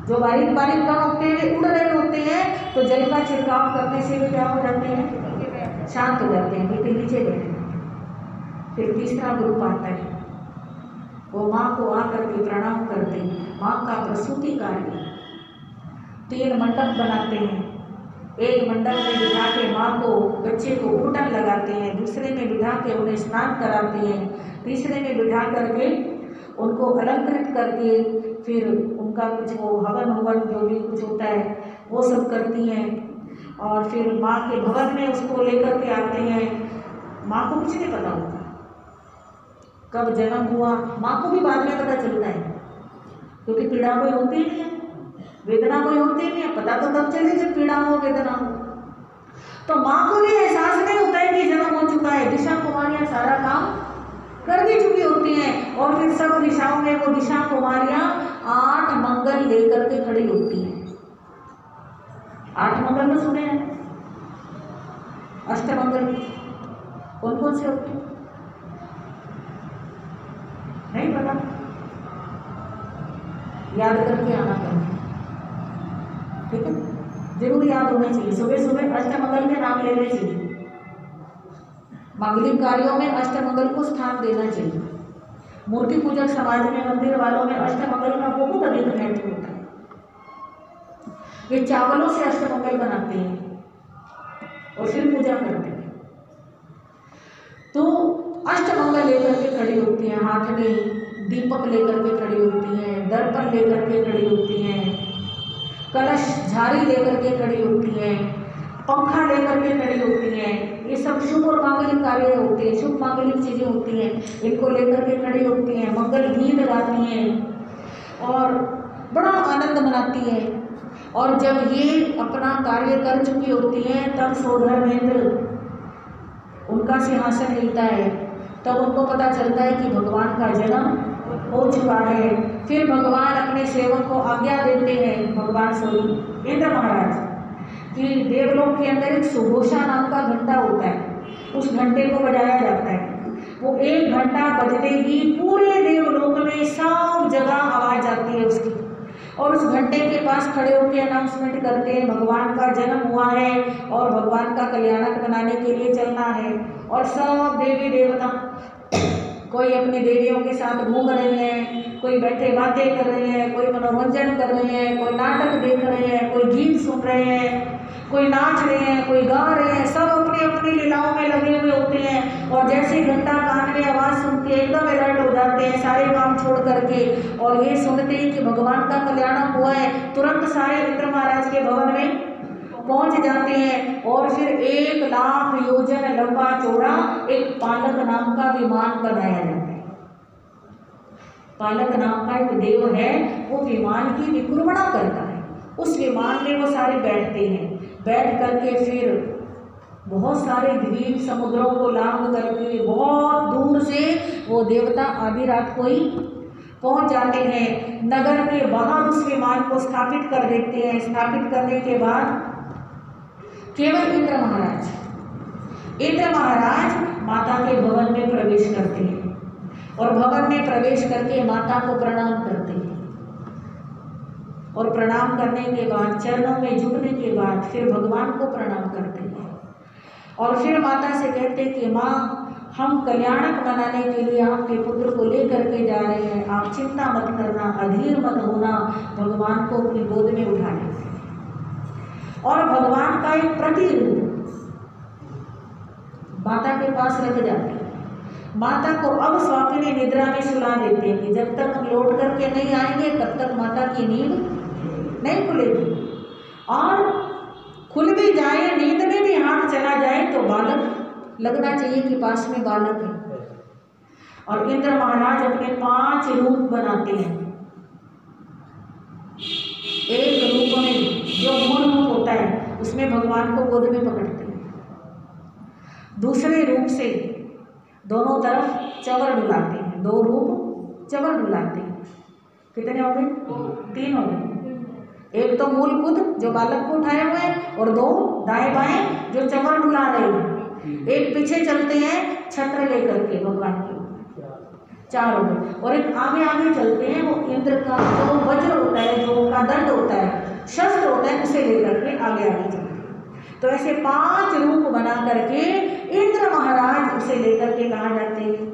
जो बारीक बारीक कण होते हैं उड़ रहे होते हैं, तो जल का छिड़काव करने से भी क्या हो जाते हैं, शांत हो जाते हैं, मिट्टी नीचे बैठे। फिर तीसरा ग्रुप आता है, वो माँ को आकर के प्रणाम करते हैं। माँ का प्रसूति कार्य, 3 मंडप बनाते हैं। एक मंडप में बिठा के माँ को, बच्चे को घुटन लगाते हैं, दूसरे में बिठा के उन्हें स्नान कराते हैं, तीसरे में बिठा करके उनको अलंकृत करके फिर उनका कुछ वो हवन जो भी कुछ होता है वो सब करती हैं। और फिर माँ के भवन में उसको लेकर के आते हैं। माँ को कुछ नहीं पता होता कब जन्म हुआ, माँ को भी बाद में पता चलता है, क्योंकि पीड़ा कोई होती नहीं है, वेदना कोई होती नहीं है। पता तो तब चले जब पीड़ा हो, वेदना हो। तो माँ को भी एहसास नहीं होता है कि जन्म हो चुका है। दिशा कुमारियाँ सारा काम कर भी चुकी होती हैं। और फिर सब दिशाओं में वो दिशा कुमारियाँ 8 मंगल लेकर के खड़ी होती हैं। 8 मंगल में सुने हैं, अष्टमंगल कौन कौन से होते हैं नहीं पता, याद करके आना चाहिए, ठीक है, जरूर याद होना चाहिए। सुबह सुबह अष्टमंगल के नाम लेने चाहिए। मांगलिक कार्यों में अष्टमंगल को स्थान देना चाहिए। मूर्ति पूजक समाज में, मंदिर वालों में अष्टमंगल का बहुत अधिक महत्व होता है। वे चावलों से अष्टमंगल बनाते हैं और फिर पूजा करते हैं। तो अष्टमंगल लेकर के खड़ी होती हैं, हाथ में दीपक लेकर के खड़ी होती हैं, दर्पण लेकर के खड़ी होती हैं, कलश झाड़ी लेकर के खड़ी होती हैं, पंखा लेकर के खड़ी होती हैं। ये सब शुभ और मांगलिक कार्य होते हैं, शुभ मांगलिक चीजें होती हैं, इनको लेकर के खड़ी होती हैं, मंगल गीत गाती हैं और बड़ा आनंद मनाती हैं। और जब ये अपना कार्य कर चुकी होती हैं तब सौधर्मेंद्र उनका सिंहासन हिलता है, तब उनको पता चलता है कि भगवान का जन्म हो चुका है। फिर भगवान अपने सेवक को आज्ञा देते हैं, भगवान स्वरूप इंद्र महाराज, कि देवलोक के अंदर एक सुघोषा नाम का घंटा होता है, उस घंटे को बजाया जाता है। वो एक घंटा बजते ही पूरे देवलोक में सब जगह आवाज आती है उसकी, और उस घंटे के पास खड़े होकर अनाउंसमेंट करते हैं भगवान का जन्म हुआ है और भगवान का कल्याणक बनाने के लिए चलना है। और सब देवी देवता कोई अपने देवियों के साथ घूम रहे हैं, कोई बैठे बातें कर रहे हैं, कोई मनोरंजन कर रहे हैं, कोई नाटक देख रहे हैं, कोई गीत सुन रहे हैं, कोई नाच रहे हैं, कोई गा रहे हैं, सब अपनी अपनी लीलाओं में लगे हुए होते हैं। और जैसे घंटा कान में आवाज़ सुन के एकदम अलर्ट हो जाते हैं सारे काम छोड़ करके, और ये सुनते ही कि भगवान का कल्याण हुआ है, तुरंत सारे इंद्र महाराज के भवन में पहुंच जाते हैं। और फिर 1 लाख योजन लंबा चौड़ा एक पालक नाम का विमान बनाया जाता है। पालक नाम का एक देव है, वो विमान की विकुर्मणा करता है। उस विमान में वो सारे बैठते हैं, बैठ करके फिर बहुत सारे द्वीप समुद्रों को लांघ करके बहुत दूर से वो देवता आधी रात को ही पहुंच जाते हैं। नगर के बाहर उस विमान को स्थापित कर देते हैं। स्थापित करने के बाद केवल इंद्र महाराज माता के भवन में प्रवेश करते हैं, और भवन में प्रवेश करके माता को प्रणाम करते हैं। और प्रणाम करने के बाद, चरणों में झुकने के बाद, फिर भगवान को प्रणाम करते हैं। और फिर माता से कहते हैं कि माँ, हम कल्याणक बनाने के लिए आपके पुत्र को लेकर के जा रहे हैं, आप चिंता मत करना, अधीर मत होना। भगवान को अपनी गोद में उठा लेते हैं और भगवान का एक प्रतिरूप माता के पास रख जाते हैं। माता को अब स्वामिनी निद्रा में सुला देते हैं कि जब तक हम लौट करके नहीं आएंगे तब तक माता की नींद नहीं खुलेगी, और खुल भी जाए, नींद में भी हाथ चला जाए तो बालक लगना चाहिए कि पास में बालक है। और इंद्र महाराज अपने 5 रूप बनाते हैं। एक रूप में जो मूल रूप होता है उसमें भगवान को गोद में पकड़ते हैं। दूसरे रूप से दोनों तरफ चवर डुलाते हैं, 2 रूप चवर डुलाते हैं। कितने हो गए? 3 हो गए। एक तो मूल खुद जो बालक को उठाए हुए हैं, और 2 दाएं बाएं जो चवर डुला रहे हैं। एक पीछे चलते हैं छत्र लेकर के भगवान के, 4 हो गए। और एक आगे आगे चलते हैं, वो इंद्र का जो वज्र होता है, जो उनका दंड होता है, शस्त्र होता है, उसे लेकर के आगे आगे चलते हैं। तो ऐसे 5 रूप बना करके इंद्र महाराज उसे लेकर के कहाँ जाते हैं?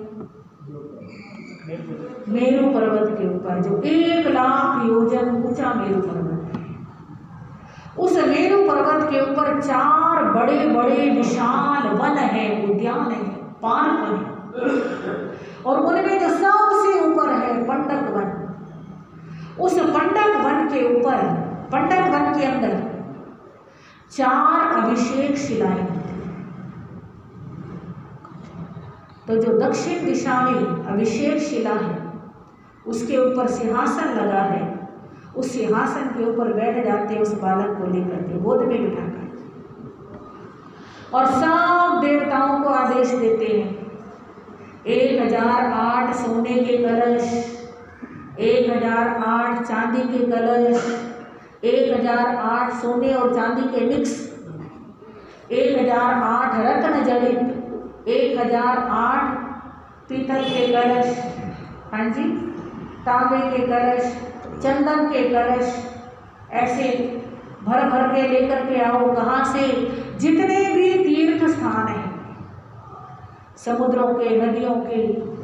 मेरू पर्वत के ऊपर, जो 1 लाख योजन ऊंचा मेरू पर्वत है। उस मेरू पर्वत के ऊपर 4 बड़े बड़े विशाल वन है, उद्यान है, पार्क है, और उनमें जो सबसे ऊपर है पंडक वन। उस पंडक वन के ऊपर, पंडक वन के अंदर 4 अभिषेक शिलाएं हैं। तो जो दक्षिण दिशा में अभिषेक शिला है उसके ऊपर सिंहासन लगा है। उस सिंहासन के ऊपर बैठ जाते हैं उस बालक को लेकर के, गोद में बिठाकर, और सब देवताओं को आदेश देते हैं 1008 सोने के कलश, 1008 चांदी के कलश, 1008 सोने और चांदी के मिक्स, 1008 रत्न जड़ित, 1008 पीतल के कलश, हाँ जी, तांबे के कलश, चंदन के कलश, ऐसे भर भर के लेकर के आओ। कहाँ से? जितने भी तीर्थ स्थान हैं, समुद्रों के, नदियों के,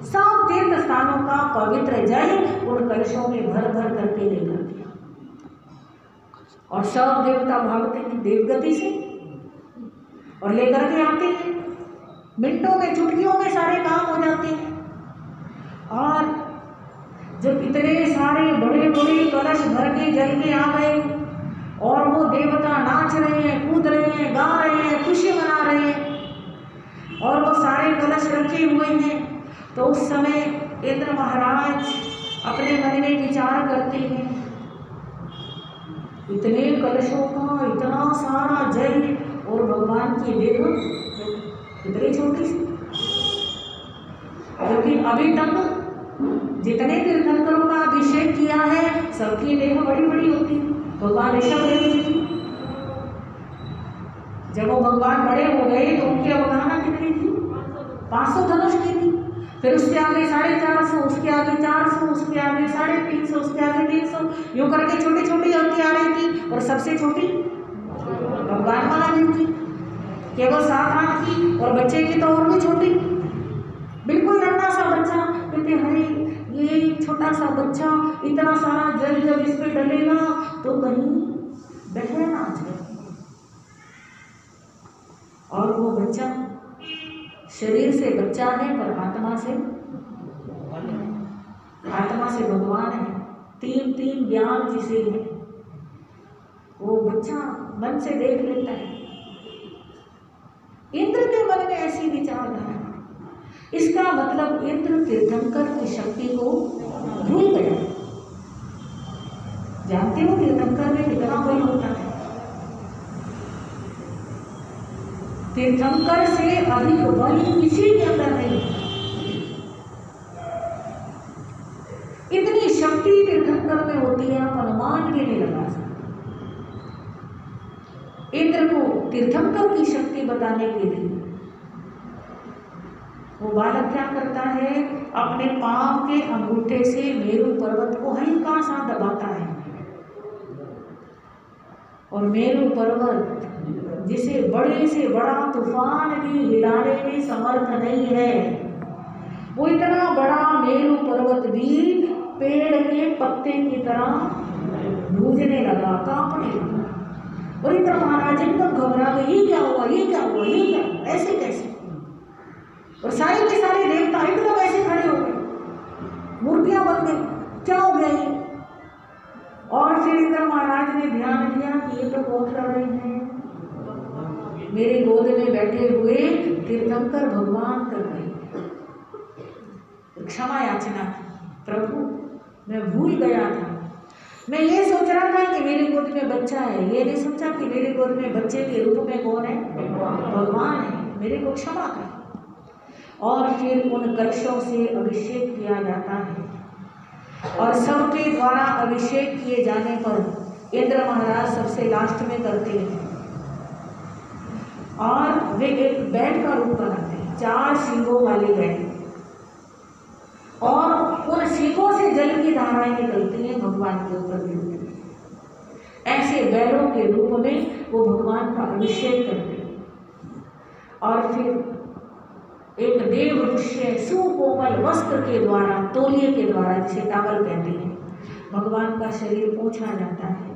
सब तीर्थ स्थानों का पवित्र जल उन कलशों में भर भर करके लेकर के, और सब देवता भागते हैं देवगति से और लेकर के आते हैं। मिनटों में, चुटकियों में सारे काम हो जाते हैं। और जब इतने सारे बड़े बड़े कलश भर के जल के आ गए और वो देवता नाच रहे हैं, कूद रहे हैं, गा रहे हैं, खुशी मना रहे हैं और वो सारे कलश रखे हुए हैं, तो उस समय इंद्र महाराज अपने मन में विचार करते हैं, इतने कलशों का इतना सारा जल और भगवान की देह इतनी छोटी सी, लेकिन अभी तक जितने तीर्थंकरों का अभिषेक किया है सबकी देह बड़ी बड़ी होती है। भगवान ऋषभ देव जी थी, जब वो भगवान बड़े हो गए तो उनकी अवगाहना कितनी थी? 500 धनुष की थी। फिर उसके आगे 450, उसके आगे 400, उसके आगे 350, उसके आगे 300, यूं करके छोटी छोटी होती आ रही थी। और सबसे छोटी भगवान महादेव की केवल 7-8 की, और बच्चे की तो और भी छोटी, बिल्कुल नन्हा सा बच्चा। कहते अरे ये छोटा सा बच्चा, इतना सारा जल जब इस पे डलेगा तो कहीं बह ना जाए। और वो बच्चा शरीर से बच्चा है पर आत्मा से भगवान है। तीन ज्ञान जिसे है वो बच्चा मन से देख लेता है। इंद्र के मन में ऐसी विचारधारा, इसका मतलब इंद्र तीर्थंकर की शक्ति को भूल गया। जानते हो तीर्थंकर में कितना बल होता है? तीर्थंकर से अधिक बल किसी के अंदर नहीं। इतनी शक्ति तीर्थंकर में होती है, आप अनुमान भी नहीं लगा सकते। इंद्र को तीर्थंकर की शक्ति बताने के लिए वो बालक क्या करता है, अपने पांव के अंगूठे से मेरू पर्वत को हल्का सा दबाता है। और मेरू पर्वत जिसे बड़े से बड़ा तूफान भी हिलाने में समर्थ नहीं है, वो इतना बड़ा मेरू पर्वत भी पेड़ के पत्ते की तरह भूजने लगा, कांपने लगा। और इतना महाराज एकदम घबरा गए, ये क्या हुआ, ये क्या हुआ, ये क्या हुआ, ऐसे कैसे? और सारे के सारे देवता एकदम ऐसे खड़े हो गए, मूर्तियां बन गई, क्या हो गया ये? और फिर इंद्र महाराज ने ध्यान दिया कि ये तो बहुत रहे हैं, मेरे गोद में बैठे हुए तीर्थंकर भगवान कर गए। क्षमा याचना, प्रभु मैं भूल गया था, मैं ये सोच रहा था कि मेरे गोद में बच्चा है, ये नहीं सोचा कि मेरे गोद में बच्चे के रूप में कौन है? भगवान है, मेरे को क्षमा कर। और फिर उन कलशों से अभिषेक किया जाता है और सबके द्वारा अभिषेक किए जाने पर इंद्र महाराज सबसे लास्ट में करते हैं और वे एक बैल का रूप बनाते हैं, 4 सींगों वाले बैल, और उन सींगों से जल की धाराएं निकलती हैं, भगवान के ऊपर गिरती हैं। ऐसे बैलों के रूप में वो भगवान का अभिषेक करते हैं। और फिर एक देव ऋष्य सुकोमल वस्त्र के द्वारा, तौलिए के द्वारा, जिसे टावल कहते हैं, भगवान का शरीर पोंछा जाता है।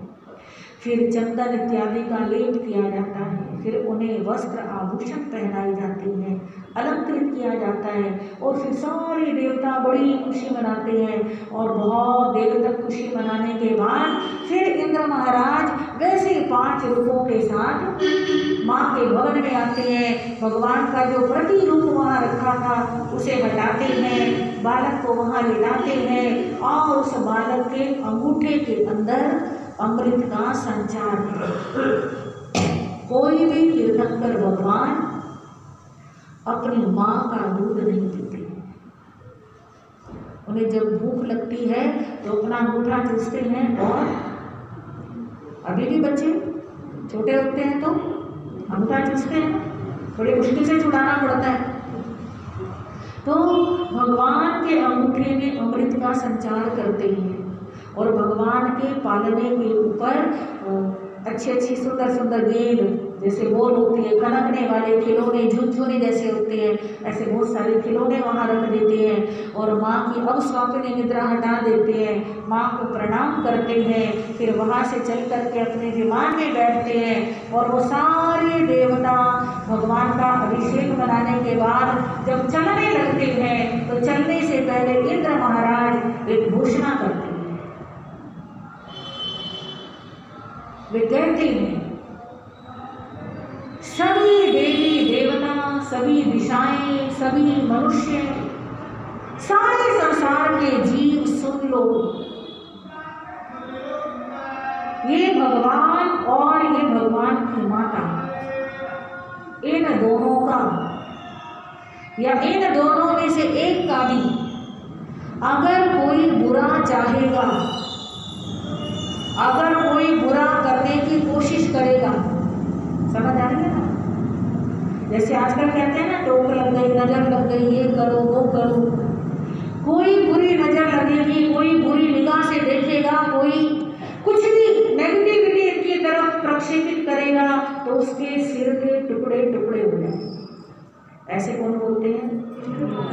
फिर चंदन इत्यादि का लेप किया जाता है, फिर उन्हें वस्त्र आभूषण पहनाए जाते हैं, अलंकृत किया जाता है। और फिर सारे देवता बड़ी खुशी मनाते हैं। और बहुत देर तक खुशी मनाने के बाद फिर इंद्र महाराज वैसे 5 रूपों के साथ माँ के भवन में आते हैं। भगवान का जो प्रतिरूप वहाँ रखा था उसे हटाते हैं, बालक को वहाँ ले जाते हैं और उस बालक के अंगूठे के अंदर अमृत का संचार है। कोई भी तीर्थंकर भगवान अपनी माँ का दूध नहीं पीते। उन्हें जब भूख लगती है तो अपना अंगूठा चूसते हैं, और अभी भी बच्चे छोटे होते हैं तो अंगूठा चूसते हैं, बड़ी मुश्किल से छुड़ाना पड़ता है। तो भगवान के अंगूठे में अमृत का संचार करते हैं और भगवान के पालने के ऊपर अच्छी अच्छी सुंदर सुंदर गेंद जैसे बॉल होती है, कनकने वाले खिलौने, झुनझुने जैसे होते हैं, ऐसे बहुत सारे खिलौने वहाँ रख देते हैं और माँ की अवस्वापिनी निद्रा हटा देते हैं, माँ को प्रणाम करते हैं, फिर वहाँ से चल करके अपने विमान में बैठते हैं और वो सारे देवता भगवान का अभिषेक बनाने के बाद जब चलने लगते हैं तो चलने से पहले इंद्र महाराज एक घोषणा करते हैं। वे कहते हैं सभी देवी देवता, सभी दिशाएं, सभी मनुष्य, सारे संसार के जीव सुन लो, ये भगवान और ये भगवान की माता, इन दोनों का या इन दोनों में से एक का भी अगर कोई बुरा चाहेगा, अगर कोई बुरा करने की कोशिश करेगा, समझ आ रही है ना? जैसे आजकल कहते हैं ना, टोक लग गई, नजर लग गई, ये करो वो करो, कोई बुरी नजर लगेगी, कोई बुरी निगाह से देखेगा, कोई कुछ भी नेगेटिविटी इनकी तरफ प्रक्षेपित करेगा तो उसके सिर के टुकड़े टुकड़े हो जाएंगे। ऐसे कौन बोलते हैं?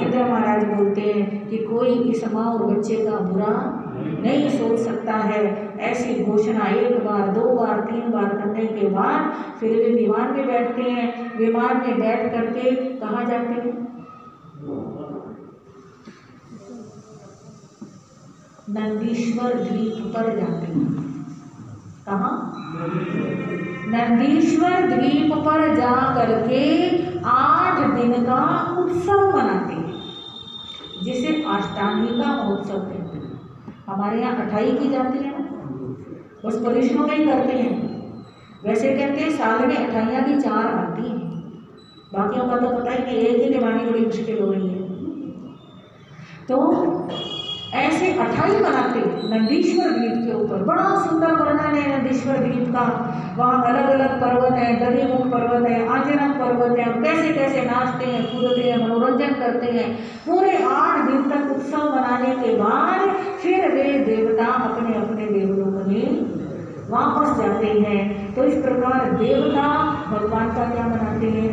इंद्र महाराज बोलते हैं कि कोई इस माँ और बच्चे का बुरा नहीं सोच सकता है। ऐसी घोषणा एक बार, दो बार, तीन बार करने के बाद फिर वे विमान में बैठते हैं। विमान में बैठ करके कहाँ जाते हैं? नंदीश्वर द्वीप पर जाते हैं। कहाँ? नंदीश्वर द्वीप पर जा करके 8 दिन का उत्सव मनाते हैं, जिसे अष्टांगी का महोत्सव कहते हैं। हमारे यहाँ 28 की जाती है ना, बस परिश्रम में ही करते हैं। वैसे कहते हैं साल में 28 की 4 आती हैं, बाकियों का तो पता ही नहीं, एक ही निभानी बड़ी मुश्किल हो रही है। तो ऐसे 28 मनाते नंदीश्वर द्वीप के ऊपर। बड़ा सुंदर वर्णन है नंदीश्वर द्वीप का। वहाँ अलग अलग पर्वत है, दधिमुख पर्वत है, आंजनक पर्वत है, कैसे कैसे नाचते हैं, कूदते हैं, मनोरंजन करते हैं। पूरे 8 दिन तक उत्सव मनाने के बाद फिर वे देवता अपने अपने देवलोक में वापस जाते हैं। तो इस प्रकार देवता भगवान का क्या मनाते हैं?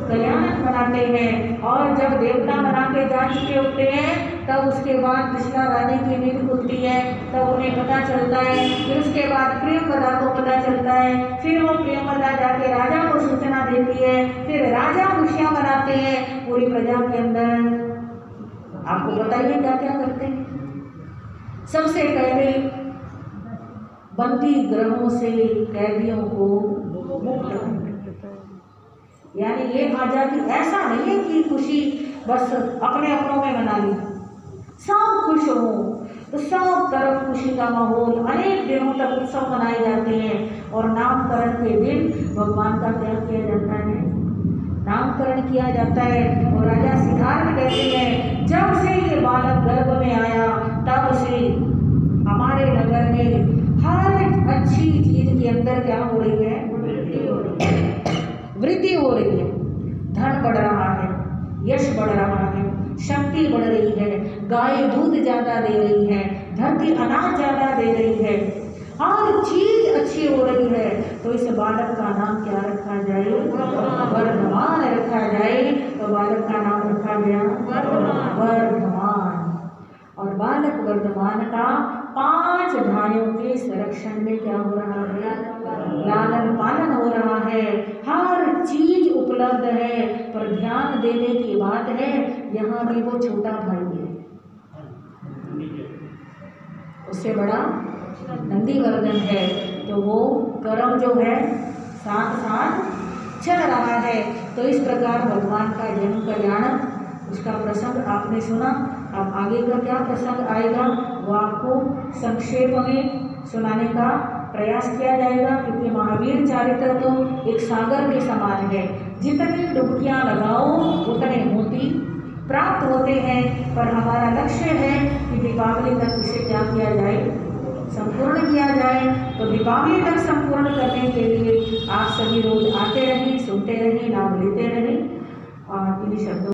कल्याण मनाते हैं। और जब देवता मना के जा चुके होते हैं तब उसके बाद पिछला रानी की नींद खुलती है, तब उन्हें पता चलता है। फिर उसके बाद प्रियंवदा को पता चलता है, फिर वो प्रियंवदा जाके राजा को सूचना देती है, फिर राजा खुशियाँ मनाते हैं पूरी प्रजा के अंदर। आपको बताइए क्या क्या करते हैं? सबसे पहले बंदी ग्रहों से कैदियों को मुक्त करते, यानी ये आज़ादी ऐसा नहीं है कि खुशी बस अपने अपनों में मना ली, सब खुश हो तो सब तरफ खुशी का माहौल। अनेक दिनों तक उत्सव मनाए जाते हैं और नामकरण के दिन भगवान का क्या किया जाता है? नामकरण किया जाता है। और राजा सिद्धार्थ कहते हैं जब से ये बालक गर्भ में आया तब से हमारे नगर में हर अच्छी चीज के अंदर क्या हो रही है? वृद्धि हो रही है। धन बढ़ रहा है, यश बढ़ रहा है, शक्ति बढ़ रही है, गाय दूध ज्यादा दे रही है, धरती अनाज ज्यादा दे रही है, हर चीज अच्छी हो रही है। तो इस बालक का नाम क्या रखा जाए? वर्धमान रखा जाए। तो बालक का नाम रखा गया वर्धमान। और बालक वर्धमान का 5 भाइयों के संरक्षण में क्या हो रहा है? लालन पालन हो रहा है, हर चीज उपलब्ध है। पर ध्यान देने की बात है, यहाँ भी वो छोटा भाई है, उससे बड़ा नंदीवर्धन है। तो वो कर्म जो है साथ साथ चल रहा है। तो इस प्रकार भगवान का जन्म कल्याण, उसका प्रसंग आपने सुना। अब आगे का क्या प्रसंग आएगा वो आपको संक्षेप में सुनाने का प्रयास किया जाएगा, क्योंकि महावीर चरित्र तो एक सागर के समान है। जितनी डुबकियां लगाओ उतने मोती प्राप्त होते हैं। पर हमारा लक्ष्य है कि दीपावली तक इसे क्या किया जाए? संपूर्ण किया जाए। तो दीपावली तक संपूर्ण करने के लिए आप सभी रोज आते रहें, सुनते रहें, लाभ लेते रहें। और इन शब्दों